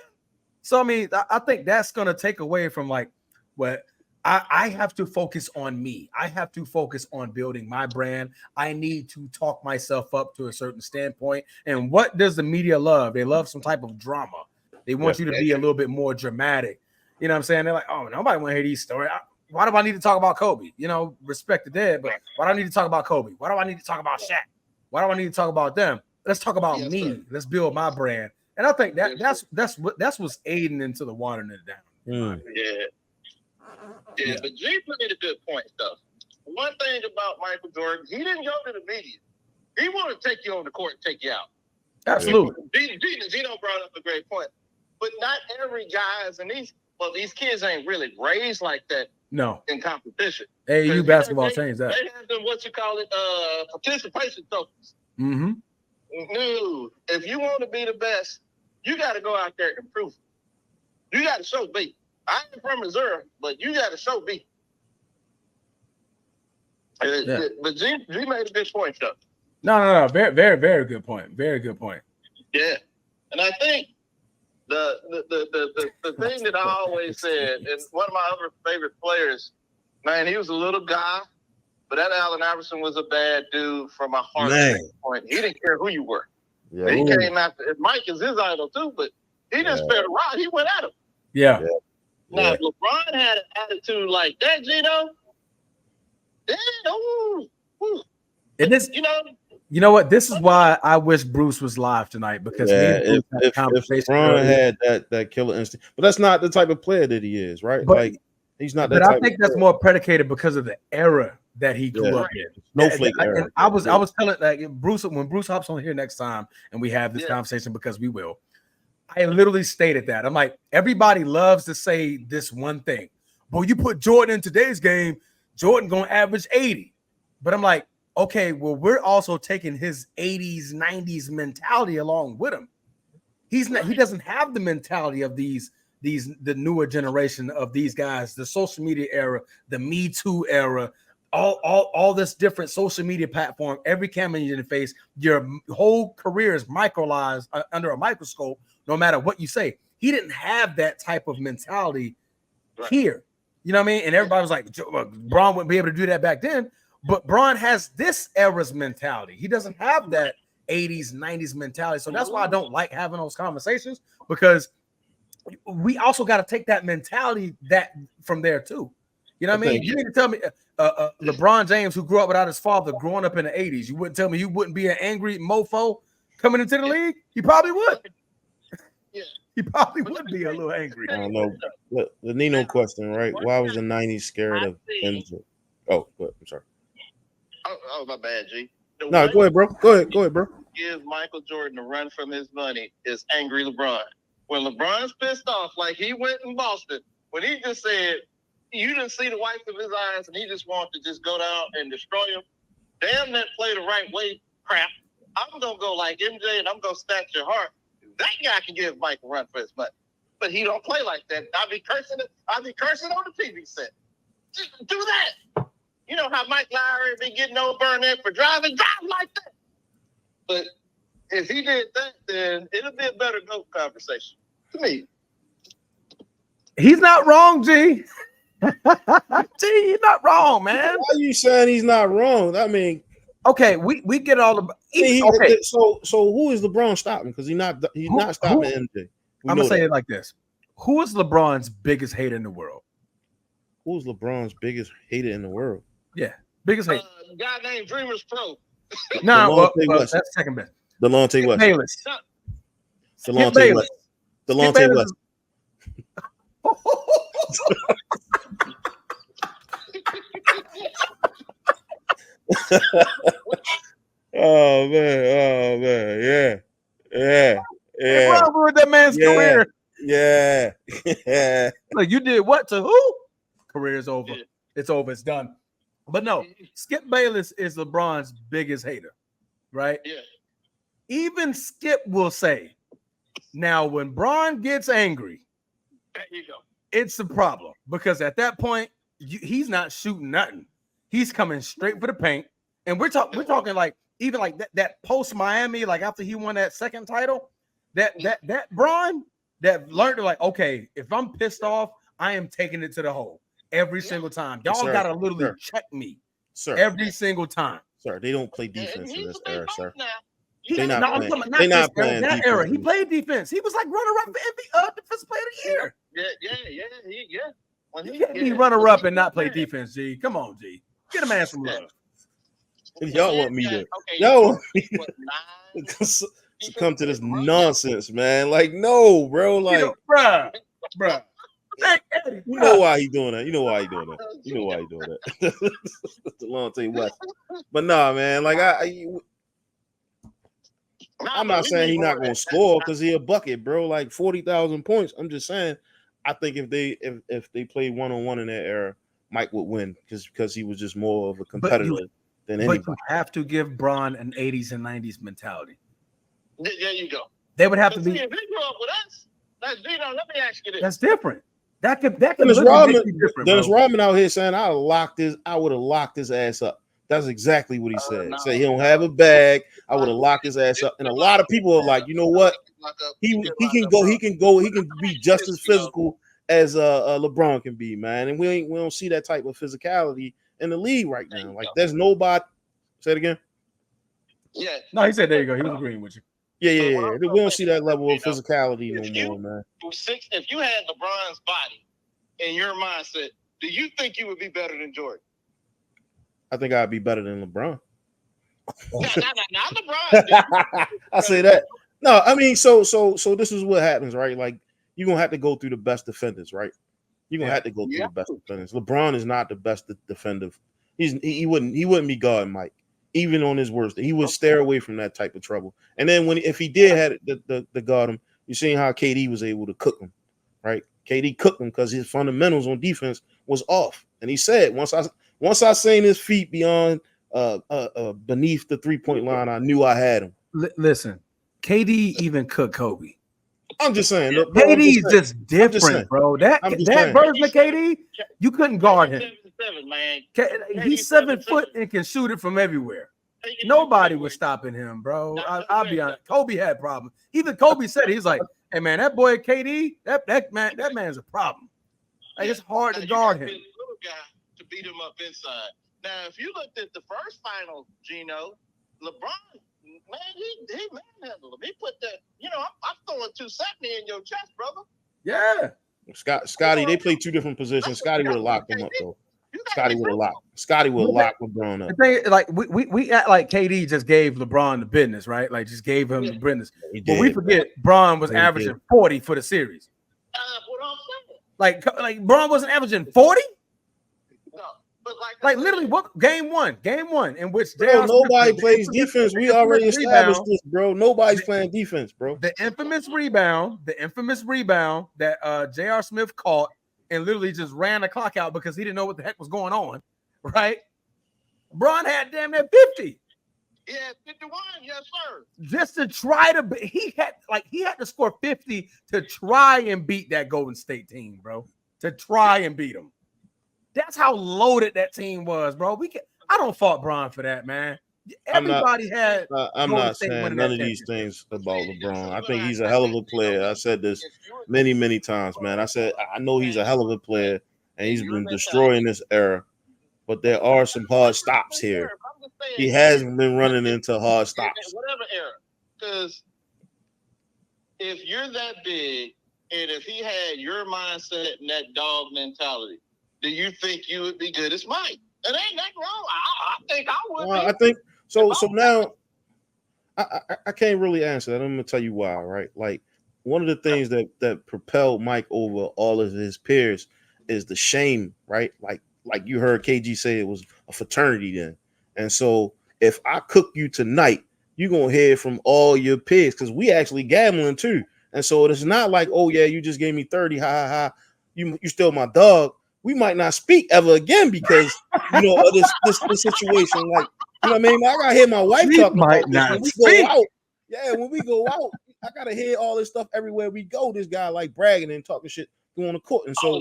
So I mean, I think that's gonna take away from like what I have to focus on me. I have to focus on building my brand. I need to talk myself up to a certain standpoint. And what does the media love? They love some type of drama. They want you to be a little bit more dramatic. You know what I'm saying? They're like, oh, nobody want to hear these stories. Why do I need to talk about Kobe? You know, respect the dead, but why do I need to talk about Kobe? Why do I need to talk about Shaq? Why do I need to talk about them? Let's talk about me. Sir. Let's build my brand. And I think that's what's aiding into the watering it down. Yeah, but G made a good point, though. One thing about Michael Jordan, he didn't go to the media. He wanted to take you on the court and take you out. Absolutely. Gino brought up a great point. But not every guys, and these kids ain't really raised like that. No. In competition. AAU basketball changed that. They have them, participation tokens. Mm-hmm. No, if you want to be the best, you got to go out there and prove it. You got to show beat. I ain't from Missouri, but you got to show beat. But G made a good point, though. No. Very, very, very good point. Very good point. Yeah, and I think the thing that I always said, and one of my other favorite players, man, he was a little guy, but that Allen Iverson was a bad dude from a heart standpoint. He didn't care who you were. Yeah, he came after. Mike is his idol too, but he didn't spare the rod. He went at him. Yeah. Now, if LeBron had an attitude like that, Gino, and this, you know what? This is why I wish Bruce was live tonight, because if LeBron had that killer instinct, but that's not the type of player that he is, right? But, like he's not that. But type I think of that's player. more predicated because of the era that he grew up in. Snowflake era. And I was telling like Bruce, when Bruce hops on here next time and we have this conversation, because we will. I literally stated that. I'm like, everybody loves to say this one thing. But you put Jordan in today's game, Jordan gonna average 80. But I'm like, okay, well, we're also taking his 80s, 90s mentality along with him. He doesn't have the mentality of the newer generation of these guys, the social media era, the Me Too era, all this different social media platform, every camera in your face, your whole career is microized under a microscope, no matter what you say. He didn't have that type of mentality here. You know what I mean? And everybody was like, Bron wouldn't be able to do that back then. But Bron has this era's mentality. He doesn't have that 80s, 90s mentality. So that's why I don't like having those conversations, because we also got to take that mentality from there too. You know what I mean? You need to tell me LeBron James, who grew up without his father, growing up in the 80s, you wouldn't tell me you wouldn't be an angry mofo coming into the league? He probably would. Yeah. He probably would be a little angry. I don't know. The Nino question, right? Why was the 90s scared of MJ? Oh, I'm sorry. Oh, my bad, G. No, go ahead, bro. Go ahead, bro. Give Michael Jordan a run from his money is angry LeBron. When LeBron's pissed off, like he went in Boston, when he just said, you didn't see the whites of his eyes and he just wanted to just go down and destroy him. Damn, that play the right way crap. I'm going to go like MJ and I'm going to snatch your heart. That guy can give Mike a run for his money. But he don't play like that. I'll be cursing on the TV set. Just do that. You know how Mike Lowry be getting over Burnett for driving like that. But if he did that, then it'll be a better GOAT conversation to me. He's not wrong, G. G, he's not wrong, man. Why are you saying he's not wrong? I mean, okay, we get all the. Okay, so who is LeBron stopping? Because he's not stopping MJ. I'm gonna say it like this: who is LeBron's biggest hater in the world? Who's LeBron's biggest hater in the world? Yeah, Biggest hate. A guy named Dreamers Pro. Nah, well, West. that's second best. Delonte West. Bayless. Delonte Bayless. West. Skip Delonte Bayless West. Oh man, yeah. What's wrong with that man's career? Yeah. Like, you did what to who? Career's over. Yeah. It's over. It's done. But no, Skip Bayless is LeBron's biggest hater, right? Yeah. Even Skip will say, now when Bron gets angry, there you go. It's a problem because at that point he's not shooting nothing. He's coming straight for the paint, and we're talking like even like that post Miami, like after he won that second title, that Bron that learned to like, okay, if I'm pissed off, I am taking it to the hole every single time. Y'all gotta literally check me, every single time. Sir, they don't play defense in this era, sir. They're not playing that era. He played defense. He was like runner-up for defensive player of the year. Yeah. You can't be runner-up and not play defense, G. Come on, G. Get a man some love. Y'all want me to come to this nonsense, man. Like, no, bro. Like, bruh. You know why he doing that. You know why he doing that. Delonte West. But nah, man. Like, I'm not saying he's not going to score because he's a bucket, bro. Like 40,000 points. I'm just saying, I think if they played one-on-one in that era, Mike would win because he was just more of a competitor than anybody. But you have to give Bron an 80s and 90s mentality. There you go. They would have to be. If he grew up with us, let me ask you this. That's different. That could Dennis Rodman out here saying I would have locked his ass up. That's exactly what he said. He said he don't have a bag. I would have locked his ass up. And a lot of people are like, you know what? He can be just as physical as LeBron can be, man. And we don't see that type of physicality in the league right now. Like there's nobody. Say it again. Yeah. No, he said there you go. He was agreeing with you. Yeah. We don't see that level of physicality no more, man. If you had LeBron's body in your mindset, do you think you would be better than Jordan? I think I'd be better than LeBron. Not LeBron. I say that. No, I mean, so this is what happens, right? Like you're gonna have to go through the best defenders, right? You're gonna have to go through the best defenders. LeBron is not the best defender. He wouldn't be guarding Mike, even on his worst. He would stare away from that type of trouble. And then if he did have the guard him, you seen how KD was able to cook him, right? KD cooked him because his fundamentals on defense was off. And he said, once I seen his feet beyond beneath the 3-point line, I knew I had him. Listen, KD even cooked Kobe. I'm just saying. KD is just different, bro. That version of KD, you couldn't guard him. He's 7 foot and can shoot it from everywhere. Nobody was stopping him, bro. I'll be honest. Kobe had problems. Even Kobe said he's like, "Hey man, that boy KD, that man's a problem. Like it's hard to guard him." Little guy to beat him up inside. Now, if you looked at the first final, Gino, LeBron, man, he manhandled him. He put that, I'm throwing 270 in your chest, brother. Yeah. Scotty, they play two different positions. Scotty would have locked him up though. Scotty would have locked LeBron up. The thing, like we act like KD just gave LeBron the business, right? Like just gave him the business. But we forget Bron was averaging 40 for the series. What I'm saying. Like Bron wasn't averaging 40. No, but like literally, what game one in which nobody plays defense. We already established this, bro. Nobody's playing defense, bro. The infamous rebound that J.R. Smith caught and literally just ran the clock out because he didn't know what the heck was going on, right? Bron had damn near 50. Yeah, 51, yes, sir. Just to try to he had to score 50 to try and beat that Golden State team, bro. To try and beat them. That's how loaded that team was, bro. I don't fault Bron for that, man. Everybody had. I'm not saying none of these things about LeBron. I think he's a hell of a player. I said this many, many times, man. I said I know he's a hell of a player, and he's been destroying this era. But there are some hard stops here. He hasn't been running into hard stops. Whatever era, because if you're that big, and if he had your mindset and that dog mentality, do you think you would be good as Mike? It ain't nothing wrong. I think I would I be. think so. So now I can't really answer that. I'm gonna tell you why, right? Like one of the things that propelled Mike over all of his peers is the shame, right? Like you heard KG say it was a fraternity then. And so if I cook you tonight, you're gonna hear from all your peers because we actually gambling too. And so it's not like, oh yeah, you just gave me 30, ha ha ha. You still my dog. We might not speak ever again because of this situation. Like, you know what I mean? I gotta hear my wife We talking might about this not when we go speak. out. Yeah, when we go out, I gotta hear all this stuff everywhere we go. This guy like bragging and talking shit going to court. And so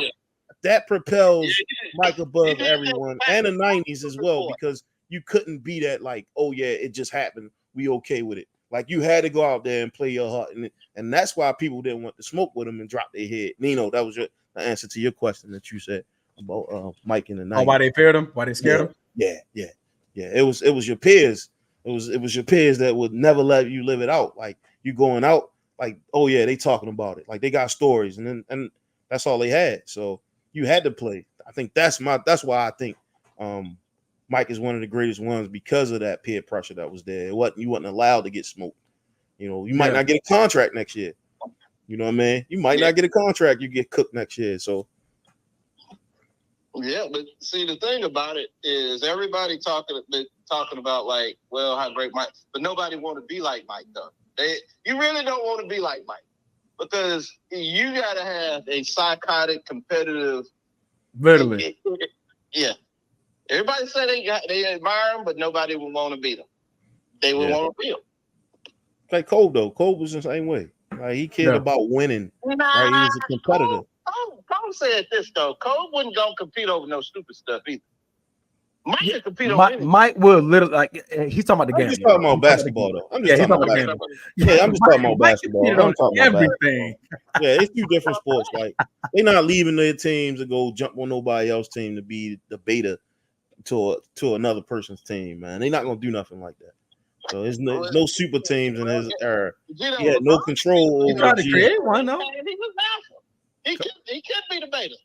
that propels Mike above everyone and the 90s as well, because you couldn't be that like, oh yeah, it just happened. We okay with it. Like you had to go out there and play your heart. And that's why people didn't want to smoke with him and drop their head. Nino, that was the answer to your question that you said about Mike in the 90s. Oh, why they feared him? Why they scared him? Yeah. It was your peers. It was your peers that would never let you live it out. Like you going out, like, oh yeah, they talking about it. Like they got stories, and that's all they had. So you had to play. I think that's why I think Mike is one of the greatest ones because of that peer pressure that was there. You wasn't allowed to get smoked. You might not get a contract next year. You know what I mean? You might not get a contract. You get cooked next year. So. Yeah, but see, the thing about it is everybody talking about like, well, how great Mike, but nobody want to be like Mike though. You really don't want to be like Mike because you got to have a psychotic, competitive. Literally. Yeah. Everybody say they admire him, but nobody would want to beat him. They would want to beat him. Like Cole though, Cole was the same way. Like he cared about winning. Right, he was a competitor. Cole said this though. Cole wouldn't go compete over no stupid stuff either. Mike can compete over anything. Mike will literally he's talking about the game. I'm just talking about basketball though. I'm just talking about basketball. Yeah, I'm just talking about basketball. I'm talking about everything. Yeah, it's two different sports. Like they're not leaving their teams to go jump on nobody else's team to be the beta to another person's team, man. They're not gonna do nothing like that. So there's no super teams in his era. He had no control over. He tried to create one though. He was alpha. He could be the beta.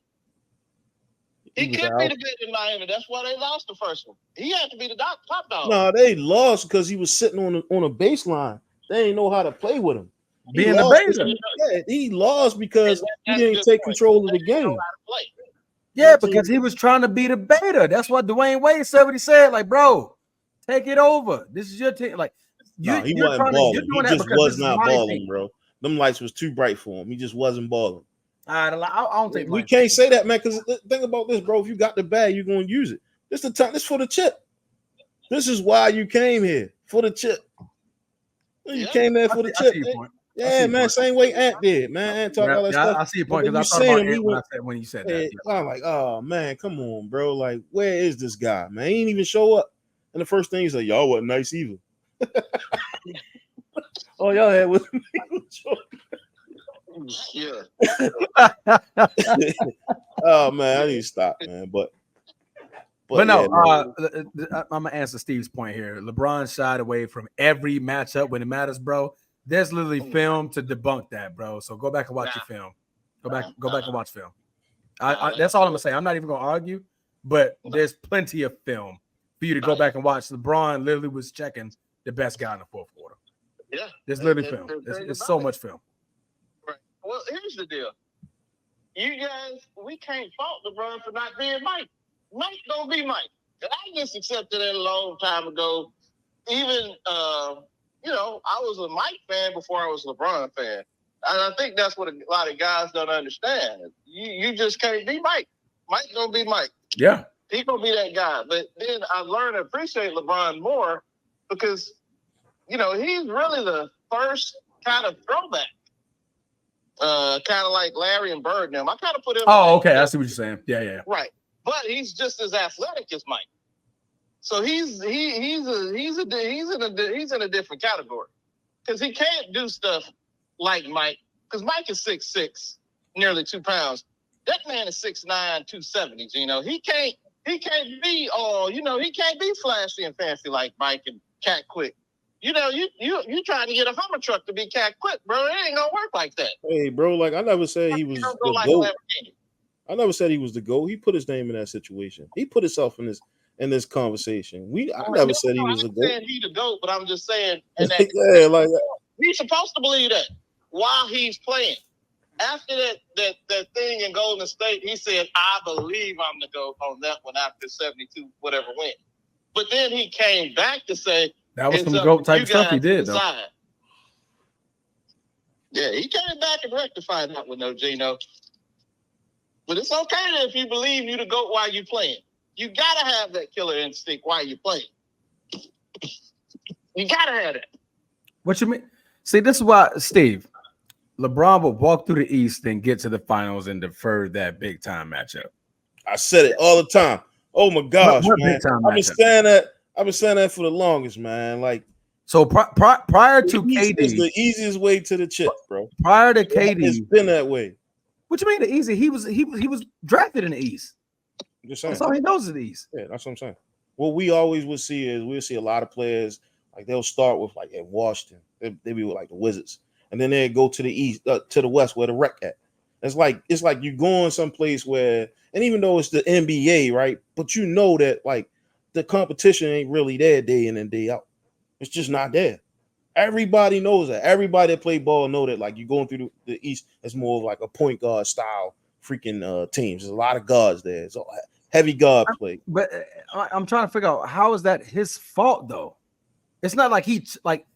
He could be the beta in Miami. That's why they lost the first one. He had to be the top dog. No, they lost because he was sitting on a baseline. They didn't know how to play with him. Being the beta. He lost because he didn't take control of the game. Yeah, because he was trying to be the beta. That's what Dwayne Wade said. What he said, like, bro, take it over. This is your team. Like, he wasn't balling. He just was not balling, bro. Them lights was too bright for him. He just wasn't balling. I don't think we can't say that, man. Because think about this, bro. If you got the bag, you're gonna use it. This the time. This for the chip. This is why you came here, for the chip. You came there for the chip. Yeah, man. Same way Ant did, man. Ant talked all that stuff. I see your point because I thought about it when you said that. I'm like, oh man, come on, bro. Like, where is this guy, man? He didn't even show up. And the first thing he's like, y'all wasn't nice either. Oh, y'all had with me. Yeah. Oh man, I need to stop, man. But no, yeah, I'm gonna answer Steve's point here. LeBron shied away from every matchup when it matters, bro. There's literally film to debunk that, bro. So go back and watch your film. Go back and watch film. That's all I'm gonna say. I'm not even gonna argue, but there's plenty of film for you to go back and watch. LeBron literally was checking the best guy in the fourth quarter. Yeah, there's literally film. There's so much film. Right. Well, here's the deal. You guys, we can't fault LeBron for not being Mike. Mike gonna be Mike. And I just accepted it a long time ago. Even I was a Mike fan before I was a LeBron fan. And I think that's what a lot of guys don't understand. You just can't be Mike. Mike gonna be Mike. Yeah. He gonna be that guy. But then I learned to appreciate LeBron more because, he's really the first kind of throwback. Kind of like Larry and Bird now. I kind of put him. Oh, okay. I see what you're saying. Yeah. Right. But he's just as athletic as Mike. So he's in a different category. Because he can't do stuff like Mike. Because Mike is 6'6", nearly 2 pounds. That man is 6'9", 270. He can't be he can't be flashy and fancy like Mike and cat quick. You trying to get a Hummer truck to be cat quick, bro. It ain't gonna work like that. Hey, bro, like I never said he was the GOAT. I never said he was the GOAT. He put his name in that situation. He put himself in this in this conversation. I never said he was a GOAT. Saying he's the GOAT, but I'm just saying, and that, yeah, like he's supposed to believe that while he's playing. After that thing in Golden State, he said, "I believe I'm the GOAT on that one after 72 whatever win." But then he came back to say that was some GOAT type stuff he did though. Yeah, he came back and rectified that one though, Gino. But it's okay if you believe you the GOAT while you playing. You gotta have that killer instinct while you playing. You gotta have it. What you mean? See, this is why, Steve, LeBron will walk through the East and get to the finals and defer that big time matchup. I said it all the time. Oh my gosh, man! I've been saying that for the longest, man. Like, so prior to KD, is the easiest way to the chip, bro. Prior to KD, it's been that way. What you mean the easy? He was drafted in the East. Just saying. That's all he knows is the East. Yeah, that's what I'm saying. What we always would see is we'll see a lot of players like they'll start with like at Washington. They be with like the Wizards, and then they go to the East, to the West where the Rec at. It's like you going someplace where, and even though it's the NBA, right? But you know that like the competition ain't really there day in and day out. It's just not there. Everybody knows that. Everybody that play ball know that. Like you going through the East, it's more of like a point guard style freaking teams. There's a lot of guards there. It's all heavy guard play. But I'm trying to figure out how is that his fault though? It's not like he like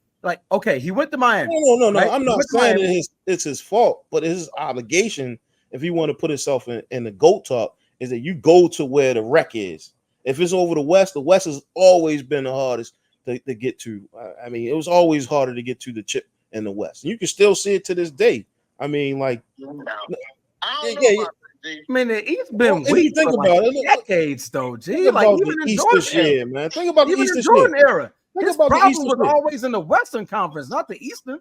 okay, he went to Miami. No. Right? I'm not saying it's his fault, but it's his obligation if he want to put himself in the GOAT talk, is that you go to where the Rec is. If it's over the West has always been the hardest to get to. I mean, it was always harder to get to the chip in the West. You can still see it to this day. I mean, like, I mean, he's been weak think for about like decades, though. G, like even the in East Jordan this year, era, man. Think about even the East in this Jordan year. era. His problem was always in the Western Conference, not the Eastern.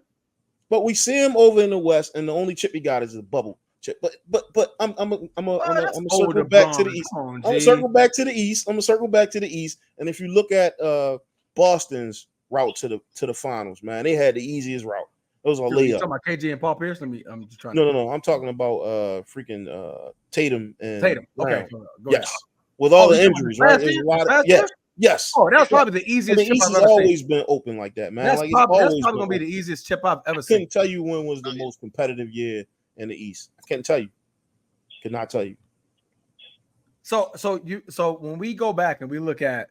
But we see him over in the West, and the only chip he got is a bubble chip. But I'm gonna circle back to the East. I'm gonna circle back to the East. I'm gonna circle back to the East. And if you look at Boston's route to the finals, man, they had the easiest route. It was a layup. You talking about KG and Paul Pierce? I'm just trying. No. I'm talking about freaking Tatum and Okay. Yes, with all the injuries, right? There's a lot of yes. Oh, that's probably the easiest. The East has always been open like that, man. That's like probably gonna be the easiest chip I've ever seen. I couldn't tell you when was the most competitive year in the East. I can't tell you. Could not tell you. So when we go back and we look at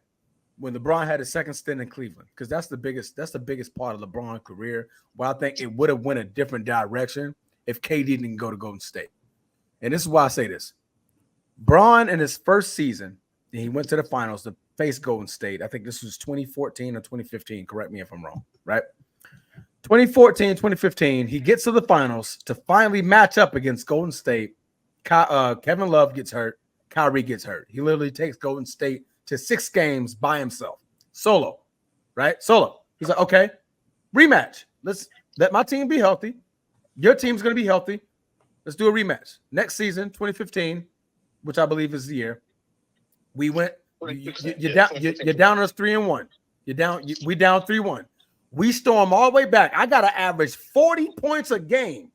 when LeBron had his second stint in Cleveland, because that's the biggest part of LeBron's career, where I think it would have went a different direction if KD didn't go to Golden State. And this is why I say this. Bron in his first season, he went to the finals to face Golden State. I think this was 2014 or 2015. Correct me if I'm wrong, right? 2014, 2015, he gets to the finals to finally match up against Golden State. Kevin Love gets hurt. Kyrie gets hurt. He literally takes Golden State to 6 games by himself, solo, right? Solo. He's like, okay, rematch. Let's let my team be healthy. Your team's going to be healthy. Let's do a rematch. Next season, 2015, which I believe is the year, we went. You're down us 3-1. We down 3-1. We storm all the way back. I got to average 40 points a game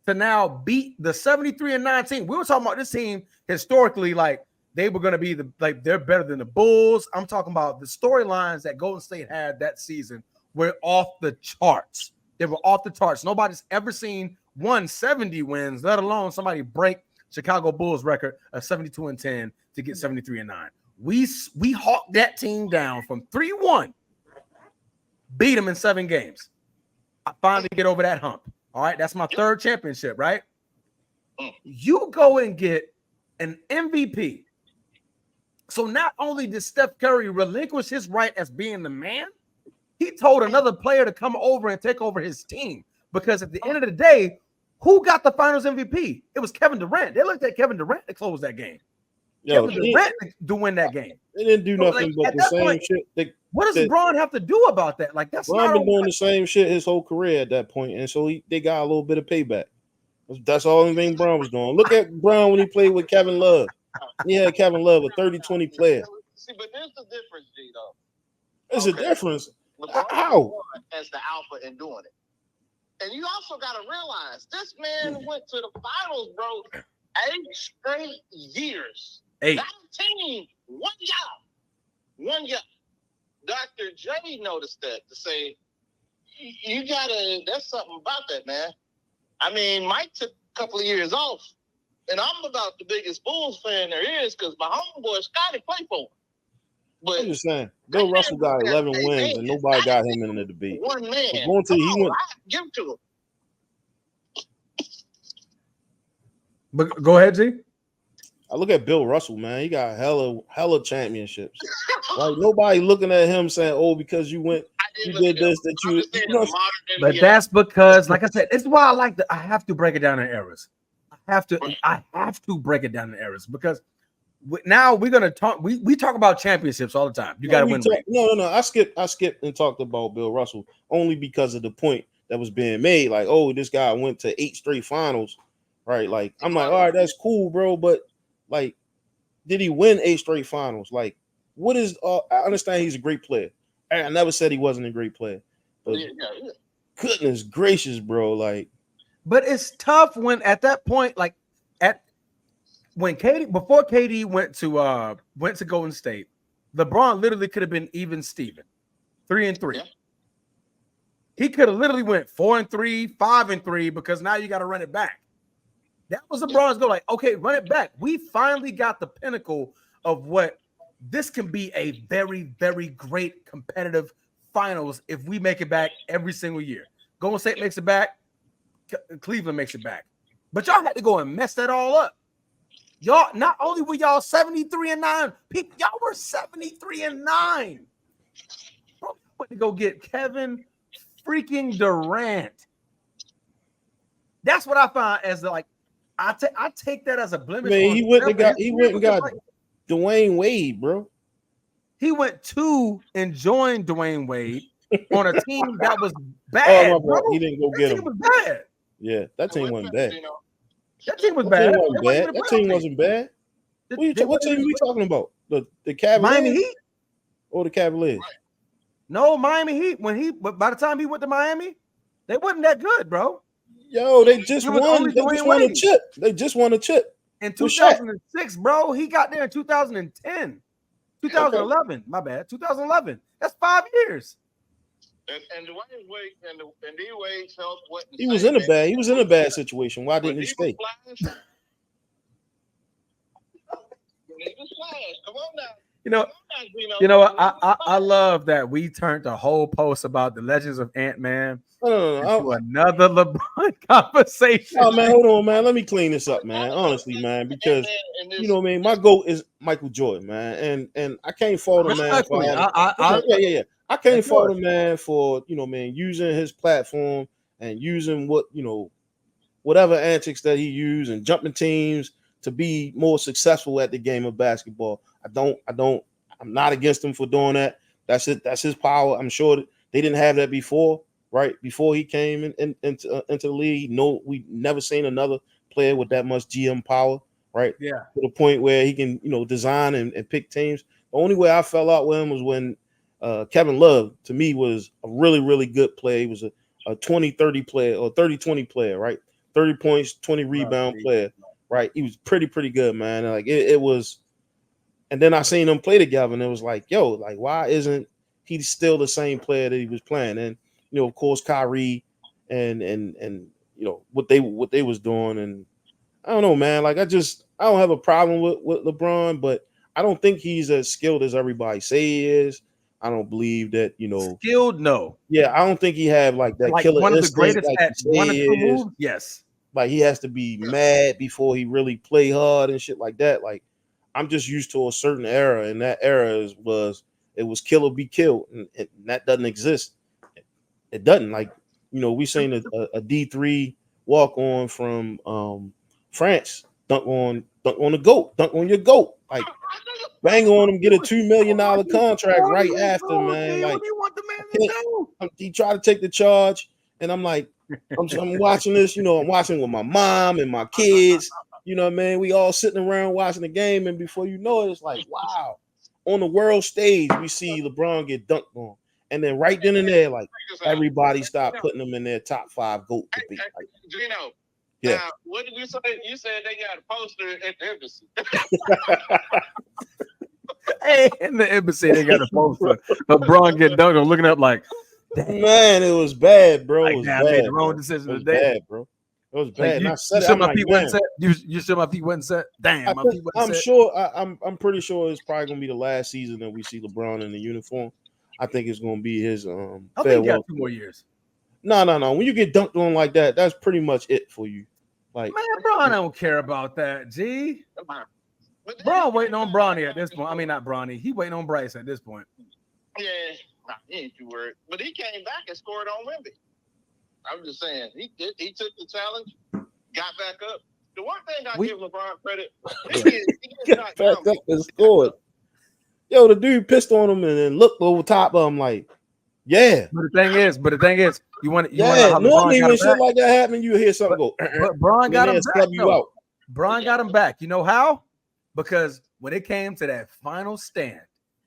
to now beat the 73-9 team. We were talking about this team historically, like they were going to be they're better than the Bulls. I'm talking about the storylines that Golden State had that season were off the charts. They were off the charts. Nobody's ever seen 170 wins, let alone somebody break Chicago Bulls record of 72-10 to get 73-9. We hawked that team down from 3-1, beat them in 7 games. I finally get over that hump. All right, that's my 3rd championship, right? You go and get an MVP. So not only did Steph Curry relinquish his right as being the man, he told another player to come over and take over his team. Because at the end of the day, who got the finals MVP? It was Kevin Durant. They looked at Kevin Durant to close that game. Kevin Durant to win that game. They didn't do nothing but the same shit. What does LeBron have to do about that? Like that's LeBron been doing the same shit his whole career at that point, and so they got a little bit of payback. That's all the thing Brown was doing. Look at Brown when he played with Kevin Love. He had Kevin Love, a 30-20 player. See, but there's the difference, G, though. There's a difference. LeBron How? as the alpha in doing it. And you also got to realize this man went to the finals, bro, 8 straight years. 8. Not a team, one job. one guy, Dr. J, noticed that to say, you gotta. There's something about that, man. I mean, Mike took a couple of years off, and I'm about the biggest Bulls fan there is because my homeboy Scotty played for him. But I'm just saying, Bill Russell got 11 wins, and nobody got him in the debate. One man. Going to, he went. Give it to him. But go ahead, G. I look at Bill Russell, man. He got hella championships. Like nobody looking at him saying, "Oh, because you did this, that you." But that's because, like I said, it's why I like I have to break it down in eras. I have to break it down in eras because now we're gonna talk. We talk about championships all the time. You got to win. No. I skipped and talked about Bill Russell only because of the point that was being made. Like, oh, this guy went to 8 straight finals, right? Like, I'm like, all right, that's cool, bro, but like, did he win 8 straight finals? Like, what is? I understand he's a great player. I never said he wasn't a great player, but goodness gracious, bro, like. But it's tough when at that point, like when before KD went to Golden State, LeBron literally could have been even Steven, 3-3. Yeah. He could have literally went 4-3, 5-3 because now you got to run it back. That was LeBron's goal. Like, okay, run it back. We finally got the pinnacle of what this can be a very, very great competitive finals if we make it back every single year. Golden State makes it back. Cleveland makes it back. But y'all had to go and mess that all up. Y'all, not only were y'all 73-9, people, y'all were 73-9. Bro, you went to go get Kevin freaking Durant. That's what I find as like, I take that as a blemish. Man, he went and got like, Dwayne Wade, bro. He went to and joined Dwayne Wade on a team that was bad. Oh, my bro. He didn't go get him. Was bad. Yeah, that team wasn't bad. That team was bad. That team wasn't bad. What team are we talking about? The Cavaliers? Miami Heat or the Cavaliers? No, Miami Heat. By the time he went to Miami, they wasn't that good, bro. Yo, they just won. They just won a chip. They just won a chip. In 2006, bro. He got there in 2010. 2011. Okay. My bad. 2011. That's 5 years. And Dwayne Wade and D Wade's health wasn't. He was in a bad. He was in a bad situation. Why didn't he stay? Come on now. You know what? I love that we turned the whole post about the Legends of Ant-Man into another LeBron conversation. Oh man, hold on, man. Let me clean this up, man. Honestly, man, because you know what I mean. My GOAT is Michael Jordan, man, and I can't fault him, man. I can't fault him, man, for using his platform and using whatever antics that he used and jumping teams to be more successful at the game of basketball. I'm not against him for doing that. That's it. That's his power. I'm sure that they didn't have that before, right? Before he came into the league. No, we never seen another player with that much GM power, right? Yeah. To the point where he can, design and pick teams. The only way I fell out with him was when Kevin Love, to me, was a really, really good player. He was a 20-30 player or 30-20 player, right? 30 points, 20 rebound player, right? He was pretty good, man. And it was. And then I seen them play together, and it was like, yo, like, why isn't he still the same player that he was playing? And of course, Kyrie and what they was doing, and I don't know, man. Like, I don't have a problem with LeBron, but I don't think he's as skilled as everybody say he is. I don't believe that skilled. No, yeah, I don't think he have like that killer one of the greatest like at one or two moves. Yes, like he has to be mad before he really play hard and shit like that. Like, I'm just used to a certain era, and that era was kill or be killed, and that doesn't exist. It doesn't. Like, we seen a D3 walk on from France dunk on the GOAT, dunk on your GOAT, like bang on him, get a $2 million contract right after, man. Like, what do you want the man to do? He tried to take the charge, and I'm like, I'm watching this. I'm watching with my mom and my kids. You know what I mean? We all sitting around watching the game, and before you know it, it's like, wow. On the world stage, we see LeBron get dunked on. And then right then and there, like, everybody stopped putting them in their top 5 GOAT debate. Like, Gino, yeah. Now, what did you say? You said they got a poster at the embassy. Hey, in the embassy, they got a poster of Braun getting dunked on, looking up like, damn. Man, it was bad, bro. Like, It was damn, I bad. made the wrong Bro. decision It was today. bad, bro. It was bad. Like, And I you said it. sure I'm my like, feet man. wasn't set? You sure my feet wasn't set? Damn, my feet wasn't I'm set. sure. I'm pretty sure it's probably gonna be the last season that we see LeBron in the uniform. I think it's gonna be his I think he farewell. got 2 more years. No. When you get dunked on like that, that's pretty much it for you. Like, Man, Braun don't care about that. G. Braun waiting on Bronny at this point. I mean, not Bronny. He waiting on Bryce at this point. Yeah, he ain't too worried. But he came back and scored on Wemby. I'm just saying, he took the challenge, got back up. The one thing I give LeBron credit, he gets back up and scored. Yo, the dude pissed on him and then looked over top of him like, yeah. But the thing is, you want to know how LeBron normally got when him shit back? like that happen, you hear something go. But Braun got him back. You out. Braun got him back. You know how? Because when it came to that final stand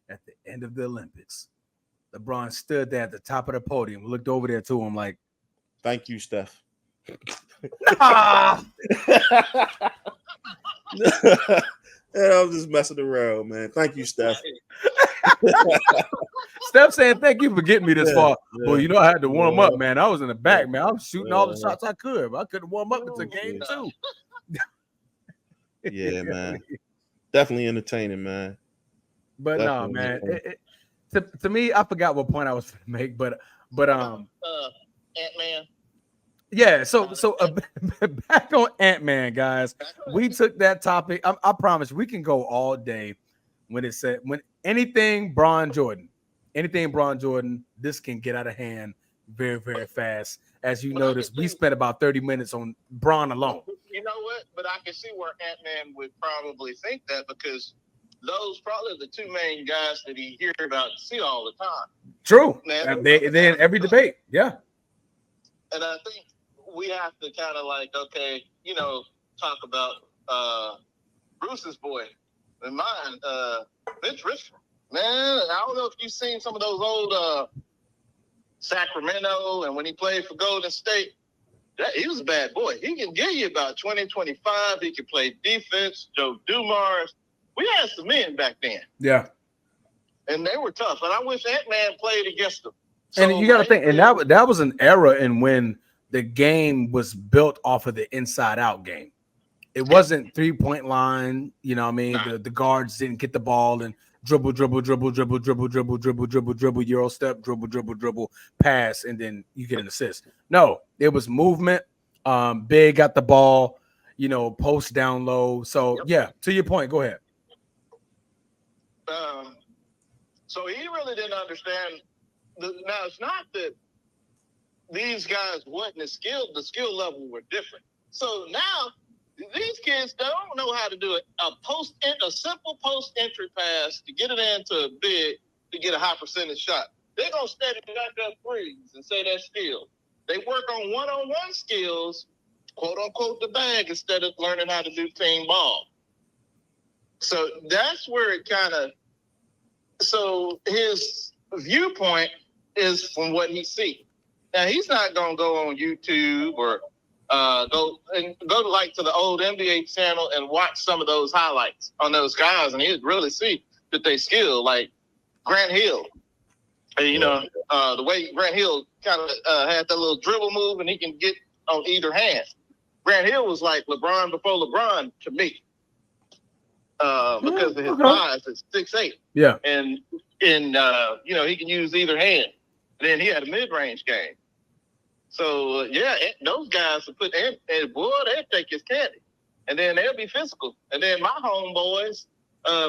at the end of the Olympics, LeBron stood there at the top of the podium, looked over there to him like, "Thank you, Steph." Nah. And I was just messing around, man. Thank you, Steph. Steph saying, "Thank you for getting me this far." Yeah. Well, you know, I had to warm up, man. I was in the back, man. I was shooting all the Yeah. shots I could, but I couldn't warm up until game 2. Yeah, man. Definitely entertaining, man. But no, man. To me, I forgot what point I was going to make, but Ant-Man. Yeah, so back on Ant-Man, guys. We took that topic. I promise we can go all day when anything Braun Jordan, this can get out of hand very, very fast. As you notice, we spent about 30 minutes on Braun alone. You know what? But I can see where Ant-Man would probably think that, because those probably the 2 main guys that he hears about and see all the time. True. They in every debate. Yeah. And I think we have to kind of like, okay, talk about Bruce's boy and mine, Mitch Richmond. Man, I don't know if you've seen some of those old Sacramento, and when he played for Golden State, he was a bad boy. He can give you about 20, 25. He can play defense. Joe Dumars. We had some men back then. Yeah. And they were tough. And I wish Ant-Man played against them. So, and you got to think, and that was an era in when the game was built off of the inside-out game. It wasn't 3-point line. You know what I mean? The guards didn't get the ball and dribble, Euro step, dribble, pass, and then you get an assist. No, it was movement. Big got the ball, post down low. So, yeah, to your point, go ahead. So he really didn't understand. Now, it's not that these guys wasn't as skilled. The skill level were different. So now these kids don't know how to do it. A simple post entry pass to get it into a big to get a high percentage shot. They're gonna steady back up threes and say that's skill. They work on one-on-one skills, quote unquote, the bag, instead of learning how to do team ball. So that's where it kind of. So his viewpoint is from what he sees. Now he's not gonna go on YouTube or go to the old NBA channel and watch some of those highlights on those guys, and he'd really see that they skill, like Grant Hill. And, the way Grant Hill kind of had that little dribble move, and he can get on either hand. Grant Hill was like LeBron before LeBron to me, because of his size at 6'8". Yeah, and he can use either hand. And then he had a mid-range game. So, those guys will put, and boy, they'll take his candy. And then they'll be physical. And then my homeboys,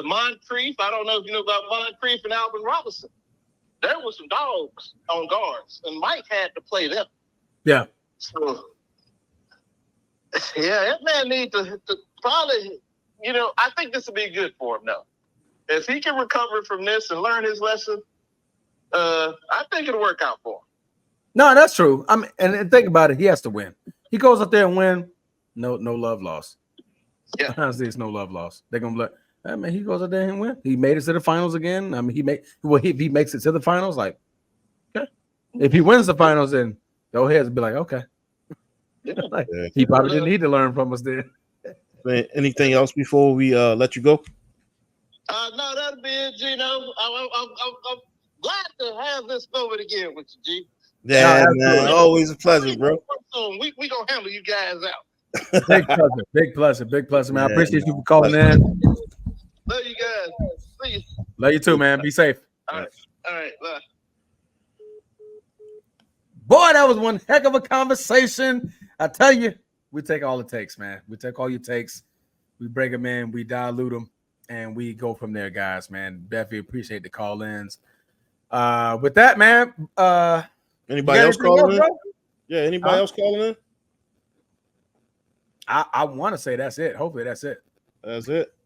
Moncrief, I don't know if you know about Moncrief and Alvin Robinson. There were some dogs on guards, and Mike had to play them. Yeah. So, that man needs to probably, I think this would be good for him, though. If he can recover from this and learn his lesson, I think it'll work out for him. No, that's true. I mean, and think about it. He has to win. He goes up there and win. No love lost. Yeah, honestly, it's no love lost. They're gonna be like, hey, man, he goes up there and win. He made it to the finals again. I mean, if he makes it to the finals, like, okay. If he wins the finals, then go ahead and be like, okay. Like, he probably didn't need to learn from us then. Anything else before we let you go? No, that'll be it, Gino. I'm glad to have this moment again with you, G. Yeah, man. Always a pleasure, bro. We gonna handle you guys out. Big pleasure, man. I appreciate you for calling in. Love you guys. See you. Love you too, man. Be safe. All right. Bye. Boy, that was one heck of a conversation. I tell you, we take all it takes, man. We take all your takes. We break them in, we dilute them, and we go from there, guys, man. Definitely appreciate the call-ins. With that, man, anybody else calling in? Bro? Yeah, anybody else calling in? I want to say that's it. Hopefully that's it. That's it.